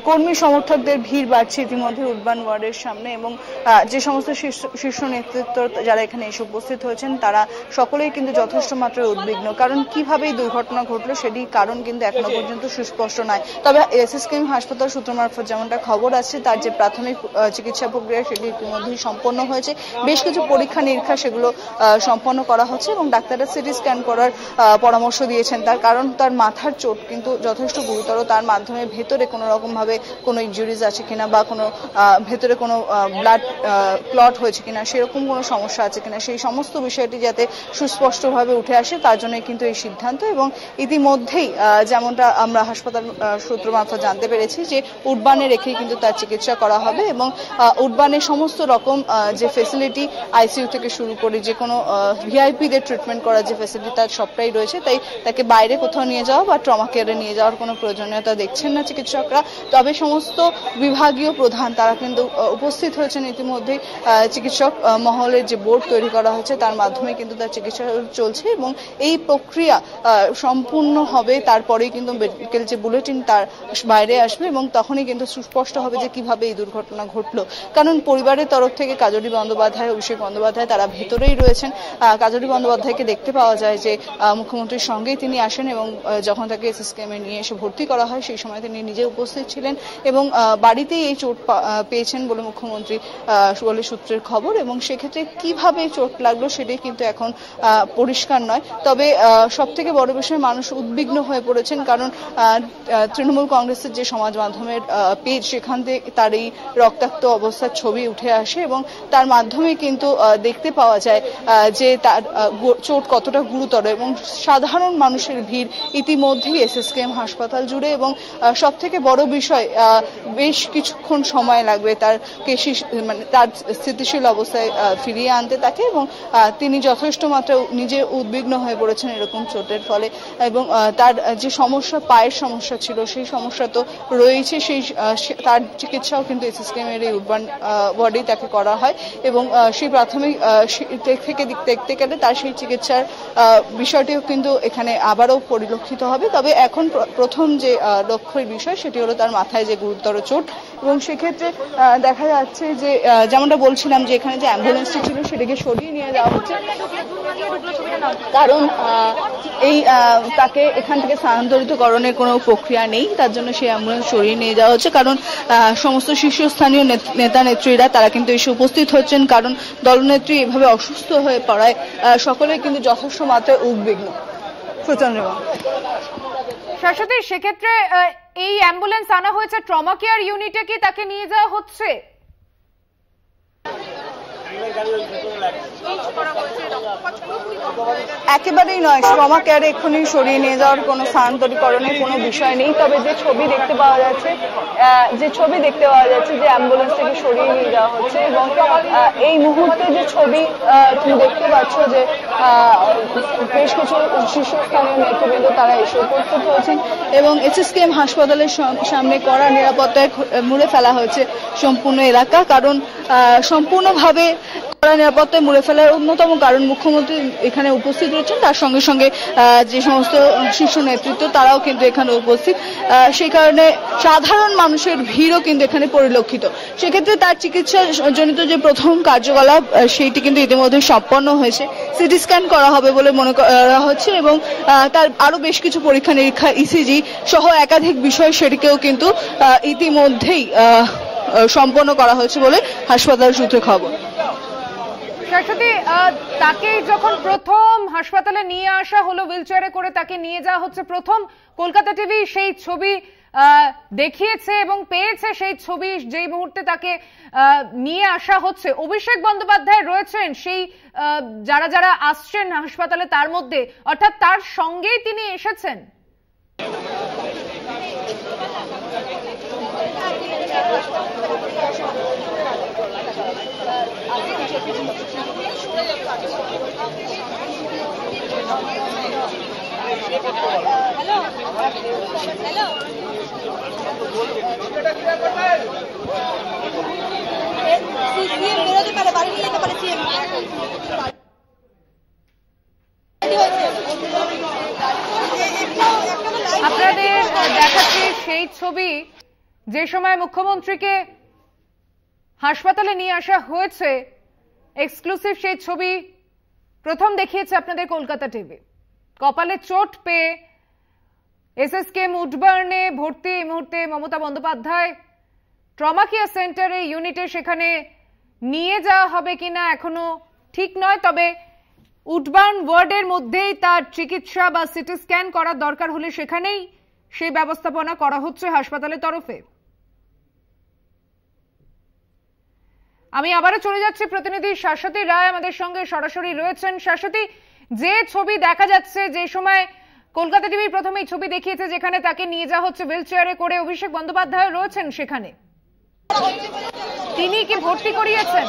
কর্মী সমর্থকদের ভিড় বাড়ছে ইতিমধ্যে উডবান ওয়ার্ডের সামনে। এবং যে সমস্ত শীর্ষ নেতৃত্ব যারা এখানে এসে উপস্থিত হয়েছেন তারা সকলেই কিন্তু যথেষ্ট মাত্রায় উদ্বিগ্ন, কারণ কিভাবে এই দুর্ঘটনা ঘটলো সেটির কারণ কিন্তু এখনো পর্যন্ত সুস্পষ্ট নয়। তবে এসএসকেএম হাসপাতাল সূত্র মারফত যেমনটা খবর আছে, তার যে প্রাথমিক চিকিৎসা প্রক্রিয়া সেটি ইতিমধ্যেই সম্পন্ন হয়েছে। বেশ কিছু পরীক্ষা নিরীক্ষা সেগুলো সম্পন্ন করা হচ্ছে এবং ডাক্তাররা সিটি স্ক্যান করার পরামর্শ দিয়েছেন। তার কারণ তার মাথার চোট কিন্তু যথেষ্ট গুরুতর, তার মাধ্যমে ভেতরে কোনো রকম ভাবে কোনো ইনজুরিজ আছে কিনা বা কোনো ভেতরে কোনো ব্লাড ক্লট হয়েছে কিনা, সেরকম কোনো সমস্যা আছে কিনা, সেই সমস্ত বিষয়টি যাতে সুস্পষ্টভাবে উঠে আসে তার জন্য কিন্তু এই সিদ্ধান্ত। এবং ইতিমধ্যেই যেমনটা আমরা হাসপাতাল সূত্র মারফত জানতে পেরেছি যে উডবানে রেখেই কিন্তু তার চিকিৎসা করা হবে এবং উডবানের সমস্ত রকম যে ফেসিলিটি, আইসিইউ থেকে শুরু করে যে কোনো ভিআইপিদের ট্রিটমেন্ট করার যে ফেসিলিটি তার সবটাই রয়েছে। তাই তাকে বাইরে কোথাও নিয়ে যাওয়া বা ট্রমা কেয়ারে নিয়ে যাওয়ার কোনো প্রয়োজনীয়তা দেখছেন না চিকিৎসকরা। তবে সমস্ত বিভাগীয় প্রধান তারা কিন্তু উপস্থিত হয়েছেন ইতিমধ্যেই। চিকিৎসক মহলের যে বোর্ড তৈরি করা হয়েছে তার মাধ্যমে কিন্তু তার চিকিৎসা চলছে এবং এই প্রক্রিয়া সম্পূর্ণ হবে, তারপরেই কিন্তু মেডিকেল যে বুলেটিন তার বাইরে আসবে এবং তখনই কিন্তু সুস্পষ্ট হবে যে কিভাবে এই দুর্ঘটনা ঘটলো। কারণ পরিবারের তরফ থেকে কাজরি বন্দ্যোপাধ্যায়, অভিষেক বন্দ্যোপাধ্যায় তারা ভেতরেই রয়েছেন। কাজরি বন্দ্যোপাধ্যায়কে দেখতে পাওয়া যায় যে মুখ্যমন্ত্রীর সঙ্গেই তিনি আসেন এবং যখন তাকে এসএসকেএমে নিয়ে এসে ভর্তি করা হয় সেই সময় তিনি নিজে উপস্থিত ছিলেন এবং বাড়িতেই এই চোট পেয়েছেন বলে মুখ্যমন্ত্রী বলে সূত্রের খবর। এবং সেক্ষেত্রে কিভাবে চোট লাগলো সেটাই কিন্তু এখন পরিষ্কার নয়। তবে সব থেকে বড় বিষয়, মানুষ উদ্বিগ্ন হয়ে পড়েছেন, কারণ তৃণমূল কংগ্রেসের যে সমাজ মাধ্যমের পেজ সেখান থেকে তার এই রক্তাক্ত অবস্থার ছবি উঠে আসে এবং তার মাধ্যমে কিন্তু দেখতে পাওয়া যায় যে তার চোট কতটা গুরুতর এবং সাধারণ মানুষের ভিড় ইতিমধ্যেই এসএসকেএম হাসপাতাল জুড়ে। এবং সব থেকে বড় বিষয়, বেশ কিছুক্ষণ সময় লাগবে তারকে তার স্থিতিশীল অবস্থায় ফিরিয়ে আনতে তাকে এবং তিনি যথেষ্ট মাত্রায় নিজে উদ্বিগ্ন হয়ে পড়েছেন এরকম চোটের ফলে। এবং তার যে সমস্যা, পায়ের সমস্যা ছিল সেই সমস্যা তো রয়েছে, তার চিকিৎসাও কিন্তু এসএসকেএম এর এই উডবান ওয়ার্ডেই তাকে করা হয় এবং সেই প্রাথমিক থেকে দেখতে গেলে তার সেই চিকিৎসার বিষয়টিও কিন্তু এখানে আবারও পরিলক্ষিত হবে। তবে এখন প্রথম যে লক্ষ্যের বিষয় সেটি হলো তার মাথায় যে গুরুতর চোট এবং সেক্ষেত্রে দেখা যাচ্ছে যে যেমনটা বলছিলাম যে এখানে যে অ্যাম্বুলেন্সটি ছিল সেটাকে সরিয়ে নিয়ে যাওয়া হচ্ছে, কারণ এই তাকে এখান থেকে স্থানান্তরিতকরণের কোনো প্রক্রিয়া নেই, তার জন্য সেই অ্যাম্বুলেন্স সরিয়ে নিয়ে যাওয়া হচ্ছে। কারণ সমস্ত শীর্ষস্থানীয় নেতা নেত্রীরা তারা কিন্তু এসে উপস্থিত হচ্ছেন, কারণ দলনেত্রী এভাবে অসুস্থ হয়ে পড়ায় সকলেই কিন্তু যথেষ্ট মাত্রায় উদ্বিগ্ন। শাশ্বতী, সেক্ষেত্রে এই অ্যাম্বুলেন্স আনা হয়েছে ট্রমা কেয়ার ইউনিটে, কি তাকে নিয়ে যাওয়া হচ্ছে? একেবারেই নয়, ট্রমা কেয়ারে এক্ষুনি সরিয়ে নিয়ে যাওয়ার কোনো স্থানান্তরীকরণের কোনো বিষয় নেই। তবে যে ছবি দেখতে পাওয়া যাচ্ছে যে অ্যাম্বুলেন্স থেকে সরিয়ে নিয়ে যাওয়া হচ্ছে এবং এই মুহূর্তে যে ছবি তুমি দেখতে পাচ্ছ যে বেশ কিছু শীর্ষস্থানীয় নেতৃবৃন্দ তারা এসে উপস্থিত হয়েছেন এবং এসএসকেএম হাসপাতালের সামনে কড়া নিরাপত্তায় মুড়ে ফেলা হয়েছে সম্পূর্ণ এলাকা। কারণ সম্পূর্ণভাবে কড়া নিরাপত্তায় মুড়ে ফেলার অন্যতম কারণ মুখ্যমন্ত্রী এখানে উপস্থিত রয়েছেন, তার সঙ্গে সঙ্গে যে সমস্ত শীর্ষ নেতৃত্ব তারাও কিন্তু এখানে উপস্থিত, সেই কারণে সাধারণ মানুষের ভিড়ও কিন্তু এখানে পরিলক্ষিত। সেক্ষেত্রে তার চিকিৎসা জনিত যে প্রথম কার্যকলাপ সেইটি কিন্তু ইতিমধ্যে সম্পন্ন হয়েছে, সিটি স্ক্যান করা হবে বলে মনে করা হচ্ছে এবং তার আরো বেশ কিছু পরীক্ষা নিরীক্ষা, ইসিজি সহ একাধিক বিষয় সেটিকেও কিন্তু ইতিমধ্যেই সম্পন্ন করা হয়েছে বলে হাসপাতাল সূত্রে খবর। শাশ্বতী, তাকে যখন প্রথম হাসপাতালে নিয়ে আসা হলো, হুইলচেয়ারে করে তাকে নিয়ে যাওয়া হচ্ছে, প্রথম কলকাতা টিভি সেই ছবি দেখিয়েছে এবং পেয়েছে সেই ছবি যেই মুহূর্তে তাকে নিয়ে আসা হচ্ছে। অভিষেক বন্দ্যোপাধ্যায় রয়েছেন সেই যারা যারা আসছেন হাসপাতালে তার মধ্যে, অর্থাৎ তার সঙ্গেই তিনি এসেছেন। আপনাদের দেখাচ্ছি সেই ছবি যে সময় মুখ্যমন্ত্রীকে হাসপাতালে নিয়ে আসা হয়েছে। এক্সক্লুসিভ সেই ছবি প্রথম দেখিয়েছে আপনাদের কলকাতা টিভি। কপালে চোট পেয়ে এসএসকেএম উডবার্নে ভর্তি এই মুহূর্তে মমতা বন্দ্যোপাধ্যায়। ট্রমা কেয়ার সেন্টারে ইউনিটে সেখানে নিয়ে যাওয়া হবে কিনা এখনো ঠিক নয়, তবে উডবার্ন ওয়ার্ডের মধ্যেই তার চিকিৎসা বা সিটি স্ক্যান করার দরকার হলে সেখানেই সেই ব্যবস্থাপনা করা হচ্ছে হাসপাতালের তরফে। আমি আবারও চলে যাচ্ছি, প্রতিনিধি শাশ্বতী রায় আমাদের সঙ্গে সরাসরি রয়েছেন। শাশ্বতী, যে ছবি দেখা যাচ্ছে, যে সময় কলকাতা টিভি প্রথমেই ছবি দেখিয়েছে যেখানে তাকে নিয়ে যাওয়া হচ্ছে হুইল চেয়ারে করে, অভিষেক বন্দ্যোপাধ্যায় রয়েছেন সেখানে, তিনি কি ভর্তি করিয়েছেন?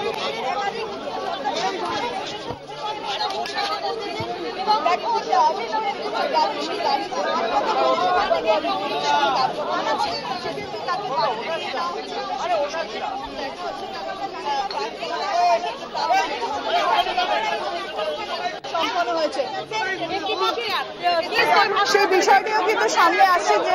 সেই বিষয়টিও কিন্তু সামনে আসছে যে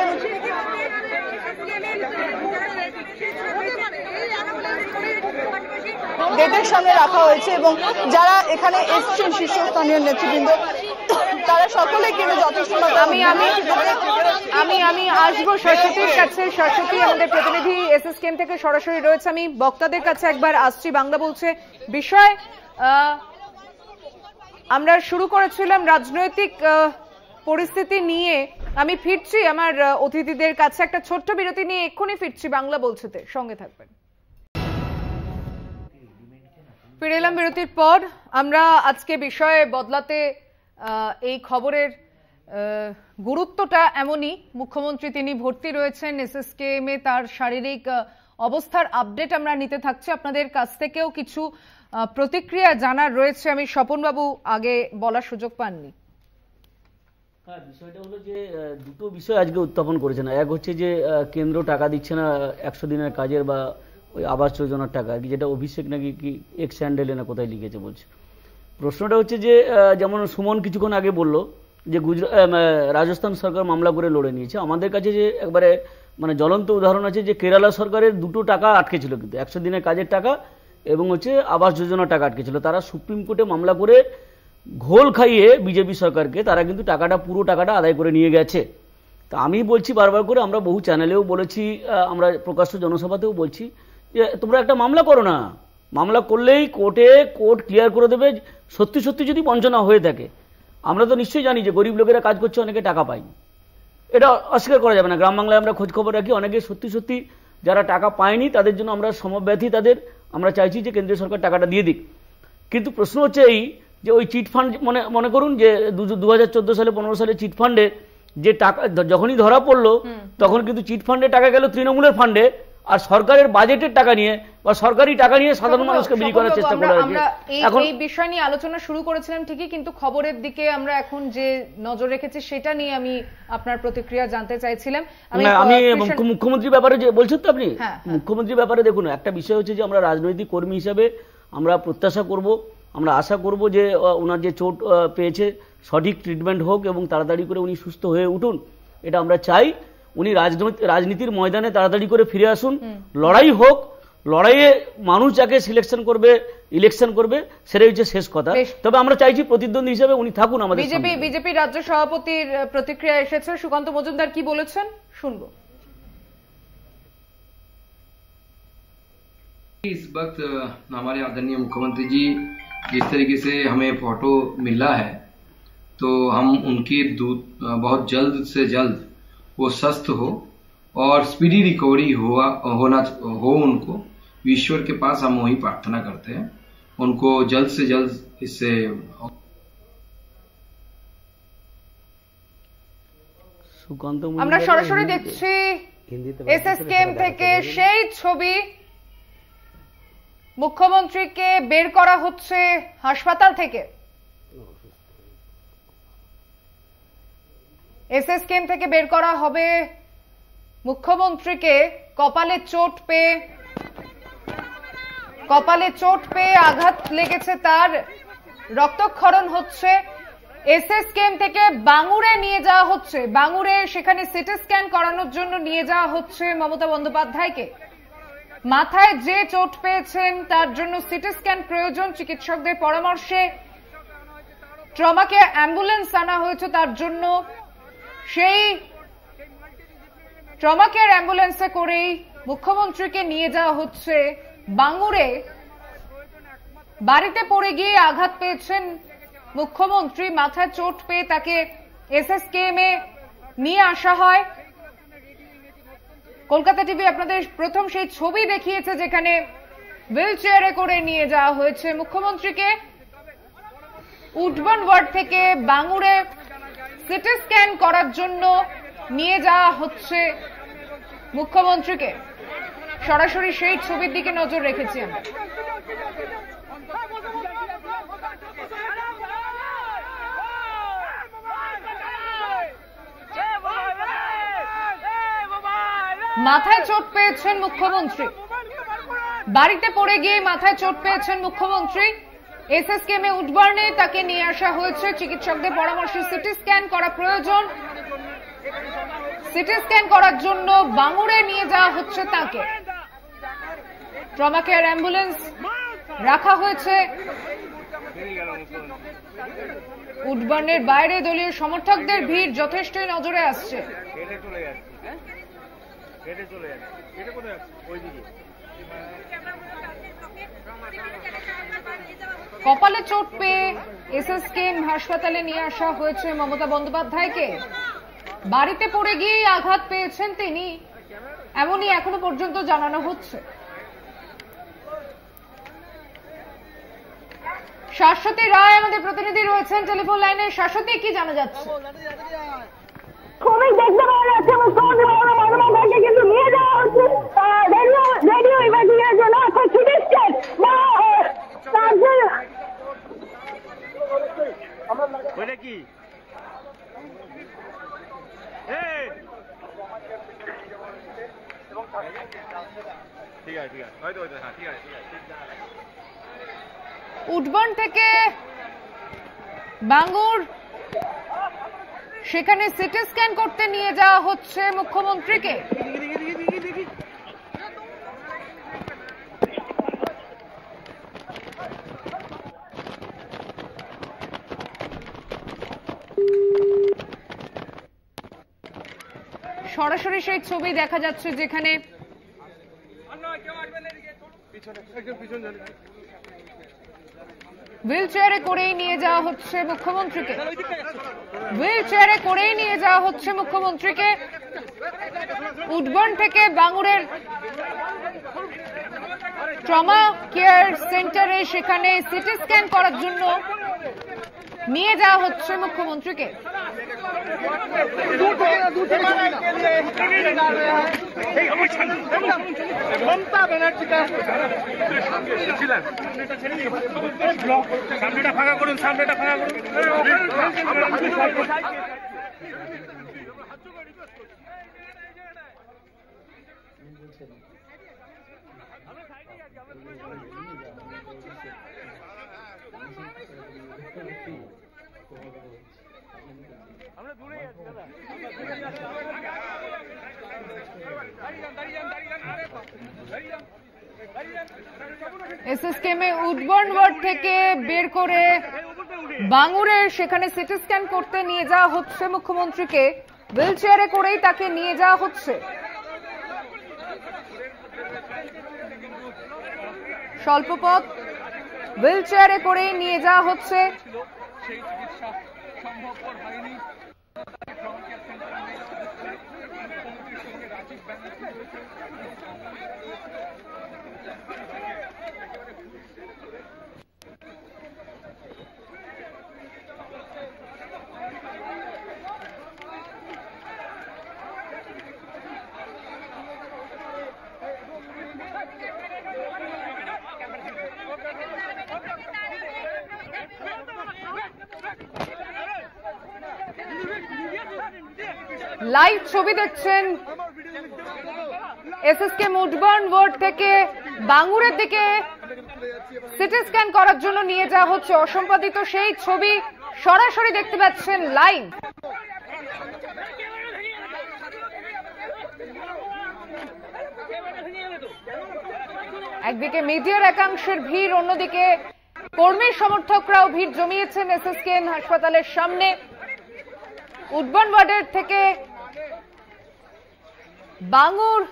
গেটের সামনে রাখা হয়েছে এবং যারা এখানে এসছেন শীর্ষস্থানীয় নেতৃবৃন্দ তারা সকলে কিন্তু যথেষ্ট আমি আসবো শাশ্বতীর কাছে। শাশ্বতী আমাদের প্রতিনিধি এসএসকেএম থেকে সরাসরি রয়েছে। আমি বক্তাদের কাছে একবার আসছি। বাংলা বলছে বিষয় আমরা শুরু করেছিলাম রাজনৈতিক পরিস্থিতি নিয়ে, আমি ফিরছি আমার অতিথিদের কাছে, একটা ছোট্ট বিরতি নিয়ে এক্ষুনি ফিরছি বাংলা বলছেতে, সঙ্গে থাকবেন। ফিরে এলাম বিরতির পর। আমরা আজকে বিষয়ে বদলাতে এই খবরের গুরুত্বটা এমনই, মুখ্যমন্ত্রী তিনি ভর্তি রয়েছেন এসএসকেএম এ, তার শারীরিক অবস্থার আপডেট আমরা নিতে থাকছি। আপনাদের কাছ থেকেও কিছু প্রতিক্রিয়া জানার রয়েছে। আমি স্বপনবাবু আগে বলার সুযোগ পাননি। হ্যাঁ, বিষয়টা হলো যে দুটো বিষয় আজকে উত্থাপন করেছে না। এক হচ্ছে যে কেন্দ্র টাকা দিচ্ছে না 100 দিনের কাজের বা ওই আবাস যোজনার টাকা, যেটা অভিষেক নাকি কি এক্স হ্যান্ডেলে না কোথায় লিখেছে বলছে। প্রশ্নটা হচ্ছে যে যেমন সুমন কিছুক্ষণ আগে বলল যে রাজস্থান সরকার মামলা করে লড়ে নিয়েছে, আমাদের কাছে যে একবারে মানে জ্বলন্ত উদাহরণ আছে যে কেরালা সরকারের দুটো টাকা আটকে ছিল, কিন্তু 100 দিনের কাজের টাকা এবং হচ্ছে আবাস যোজনার টাকা আটকে ছিল। তারা সুপ্রিম কোর্টে মামলা করে ঘোল খাইয়ে বিজেপি সরকারকে তারা কিন্তু পুরো টাকাটা আদায় করে নিয়ে গেছে। তা আমি বলছি বারবার করে, আমরা বহু চ্যানেলেও বলেছি, আমরা প্রকাশ্য জনসভাতেও বলছি যে তোমরা একটা মামলা করো না, মামলা করলেই কোর্ট ক্লিয়ার করে দেবে সত্যি সত্যি যদি বঞ্চনা হয়ে থাকে। আমরা তো নিশ্চয়ই জানি যে গরিব লোকেরা কাজ করছে, অনেকে টাকা পায়নি, এটা অস্বীকার করা যাবে না। গ্রাম বাংলায় আমরা খোঁজ খবর রাখি, অনেকে সত্যি সত্যি যারা টাকা পায়নি তাদের জন্য আমরা সমব্যথী, তাদের আমরা চাইছি যে কেন্দ্রীয় সরকার টাকাটা দিয়ে দিক। কিন্তু প্রশ্ন হচ্ছে এই যে ওই চিট ফান্ড মনে করুন যে 2014 সালে 15 সালে চিট ফান্ডে যে টাকা যখনই ধরা পড়লো তখন কিন্তু চিট ফান্ডে টাকা গেল তৃণমূলের ফান্ডে, আর সরকারের বাজেটের টাকা নিয়ে বা সরকারি টাকা নিয়ে সাধারণ মানুষকে বিলি করার চেষ্টা করা হয়েছে। এখন এই বিষয় নিয়ে আলোচনা শুরু করেছিলাম ঠিকই, কিন্তু খবরের দিকে আমরা এখন যে নজর রেখেছি সেটা নিয়ে আমি আপনার প্রতিক্রিয়া জানতে চাইছিলাম। আমি মুখ্যমন্ত্রীর ব্যাপারে যে বলছেন তো আপনি, মুখ্যমন্ত্রীর ব্যাপারে দেখুন, একটা বিষয় হচ্ছে যে আমরা রাজনৈতিক কর্মী হিসাবে আমরা প্রত্যাশা করব, আমরা আশা করব যে ওনার যে চোট পেয়েছে সঠিক ট্রিটমেন্ট হোক এবং তাড়াতাড়ি করে উনি সুস্থ হয়ে উঠুন, এটা আমরা চাই। উনি রাজনীতির ময়দানে তাড়াতাড়ি করে ফিরে আসুন, লড়াই হোক, লড়াইয়ে মানুষ যাকে সিলেকশন করবে, ইলেকশন করবে, সেটাই হচ্ছে শেষ কথা। তবে আমরা চাইছি প্রতিদ্বন্দ্বী হিসেবে উনি থাকুন আমাদের। বিজেপি রাজ্য সভাপতির প্রতিক্রিয়া এসেছে, সুকান্ত মজুমদার কি বলেছেন শুনবো। इस वक्त हमारे आदरणीय मुख्यमंत्री जी जिस तरीके से हमें फोटो मिला है, तो हम उनकी बहुत जल्द से जल्द वो स्वस्थ हो और स्पीडी रिकवरी हो उनको, ईश्वर के पास हम वही प्रार्थना करते हैं, उनको जल्द से जल्द इससे। আমরা সরাসরি দেখছি এসএসকেএম থেকে সেই ছবি, মুখ্যমন্ত্রীকে বের করা হচ্ছে হাসপাতাল থেকে। এসএস স্কিম থেকে বের করা হবে মুখ্যমন্ত্রীকে। কপালে চোট পেয়ে আঘাত লেগেছে, তার রক্তক্ষরণ হচ্ছে। এসএস স্কিম থেকে বাঙুরে নিয়ে যাওয়া হচ্ছে, বাঙুরে সেখানে সিটি স্ক্যান করানোর জন্য নিয়ে যাওয়া হচ্ছে মমতা বন্দ্যোপাধ্যায়কে। মাথায় যে চোট পেয়েছেন তার জন্য সিটি স্ক্যান প্রয়োজন, চিকিৎসকদের পরামর্শে ট্রমা কেয়ার অ্যাম্বুলেন্স আনা হয়েছে তার জন্য। সেই ট্রমা কেয়ার অ্যাম্বুলেন্সে করেই মুখ্যমন্ত্রীকে নিয়ে যাওয়া হচ্ছে বাঙুরে। বাড়িতে পড়ে গিয়ে আঘাত পেয়েছেন মুখ্যমন্ত্রী, মাথায় চোট পেয়ে তাকে এসএসকেএমে নিয়ে আসা হয়। কলকাতা টিভি আপনাদের প্রথম সেই ছবি দেখিয়েছে যেখানে হুইল চেয়ারে করে নিয়ে যাওয়া হয়েছে মুখ্যমন্ত্রীকে। উডবন ওয়ার্ড থেকে বাঙুরে সিটি স্ক্যান করার জন্য নিয়ে যাওয়া হচ্ছে মুখ্যমন্ত্রীকে। সরাসরি সেই ছবির দিকে নজর রেখেছি আমরা। মাথায় চোট পেয়েছেন মুখ্যমন্ত্রী, বাড়িতে পড়ে গিয়ে মাথায় চোট পেয়েছেন মুখ্যমন্ত্রী। এসএসকেএমে উডবার্নে তাকে নিয়ে আসা হয়েছে, চিকিৎসকদের পরামর্শে সিটি স্ক্যান করা প্রয়োজন। সিটি স্ক্যান করার জন্য বাঙুরে নিয়ে যাওয়া হচ্ছে তাকে। ট্রমা কেয়ার অ্যাম্বুলেন্স রাখা হয়েছে। উডবার্নের বাইরে দলীয় সমর্থকদের ভিড় যথেষ্টই নজরে আসছে। কপালে চোট পেয়ে এসএসকেএম হাসপাতালে নিয়ে আসা হয়েছে মমতা বন্দ্যোপাধ্যায়কে। বাড়িতে পড়ে গিয়েই আঘাত পেয়েছেন তিনি, এমনই এখনো পর্যন্ত জানানো হচ্ছে। শাশ্বতী রায় আমাদের প্রতিনিধি রয়েছেন টেলিফোন লাইনে। শাশ্বতী, কি জানা যাচ্ছে? শ্রমিক দেখতে পাওয়া যাচ্ছে মুখ্যমন্ত্রী কিন্তু নিয়ে যাওয়া হচ্ছে রেডিও ইমেজিংয়ের জন্য সিটি স্ক্যান বা কি ঠিক আছে হয়তো হ্যাঁ ঠিক আছে। উডবার্ন থেকে বাঙ্গুর, সেখানে সিটি স্ক্যান করতে নিয়ে যাওয়া হচ্ছে মুখ্যমন্ত্রীকে। সরাসরি সেই ছবি দেখা যাচ্ছে যেখানে হুইল চেয়ারে করেই নিয়ে যাওয়া হচ্ছে মুখ্যমন্ত্রীকে। হুইল চেয়ারে করেই নিয়ে যাওয়া হচ্ছে মুখ্যমন্ত্রীকে উডবার্ন থেকে বাঙুরের ট্রমা কেয়ার সেন্টারে, সেখানে সিটি স্ক্যান করার জন্য নিয়ে যাওয়া হচ্ছে মুখ্যমন্ত্রীকে। মমতা ব্যানার্জি সামনেটা ফাঁকা করুন, সামনেটা ফাঁকা করুন। আমরা দূরে যাচ্ছি দাদা। এসএসকেএমে উডবার্ন ওয়ার্ড থেকে বের করে বাঙুরের সেখানে সিটি স্ক্যান করতে নিয়ে যাওয়া হচ্ছে মুখ্যমন্ত্রীকে। হুইল চেয়ারে করেই তাকে নিয়ে যাওয়া হচ্ছে। স্বল্প পথ, হুইল চেয়ারে করেই নিয়ে যাওয়া হচ্ছে। সেই চিকিৎসা সম্ভবপর হয়নি। লাইভ ছবি দেখছেন এসএসকে মুডবার্ন ওয়ার্ড থেকে বাঙ্গুরের দিকে সিটি স্ক্যান করার জন্য নিয়ে যাওয়া হচ্ছে অসম্পাদিত সেই ছবি সরাসরি দেখতে পাচ্ছেন লাইভ। একদিকে মিডিয়ার একাংশের ভিড়, অন্যদিকে কর্মী সমর্থকরাও ভিড় জমিয়েছেন এসএসকেএম হাসপাতালের সামনে। উডবার্ন ওয়ার্ডের থেকে বাঙ্গুর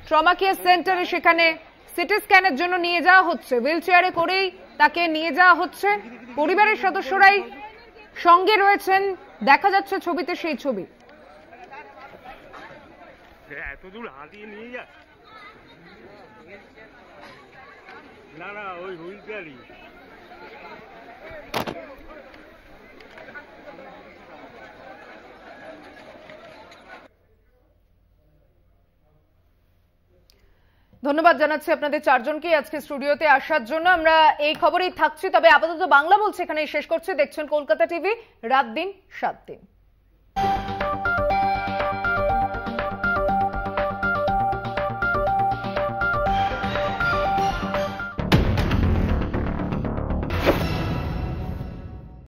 ট্রমা কেয়ার সেন্টারে সেখানে সিটি স্ক্যানের জন্য নিয়ে যাওয়া হচ্ছে। হুইল চেয়ারে করেই তাকে নিয়ে যাওয়া হচ্ছে। পরিবারের সদস্যরাই সঙ্গে রয়েছেন, দেখা যাচ্ছে ছবিতে সেই ছবি। এত দূর হাতিয়ে নিয়ে যা না ওই হুইল চেয়ারই। ধন্যবাদ জানাচ্ছি আপনাদের চারজনকে আজকে স্টুডিওতে আসার জন্য। আমরা এই খবরেই থাকছি, তবে আপাতত বাংলা বলছি এখানেই শেষ করছি। দেখছেন কলকাতা টিভি, রাত দিন 7 দিন।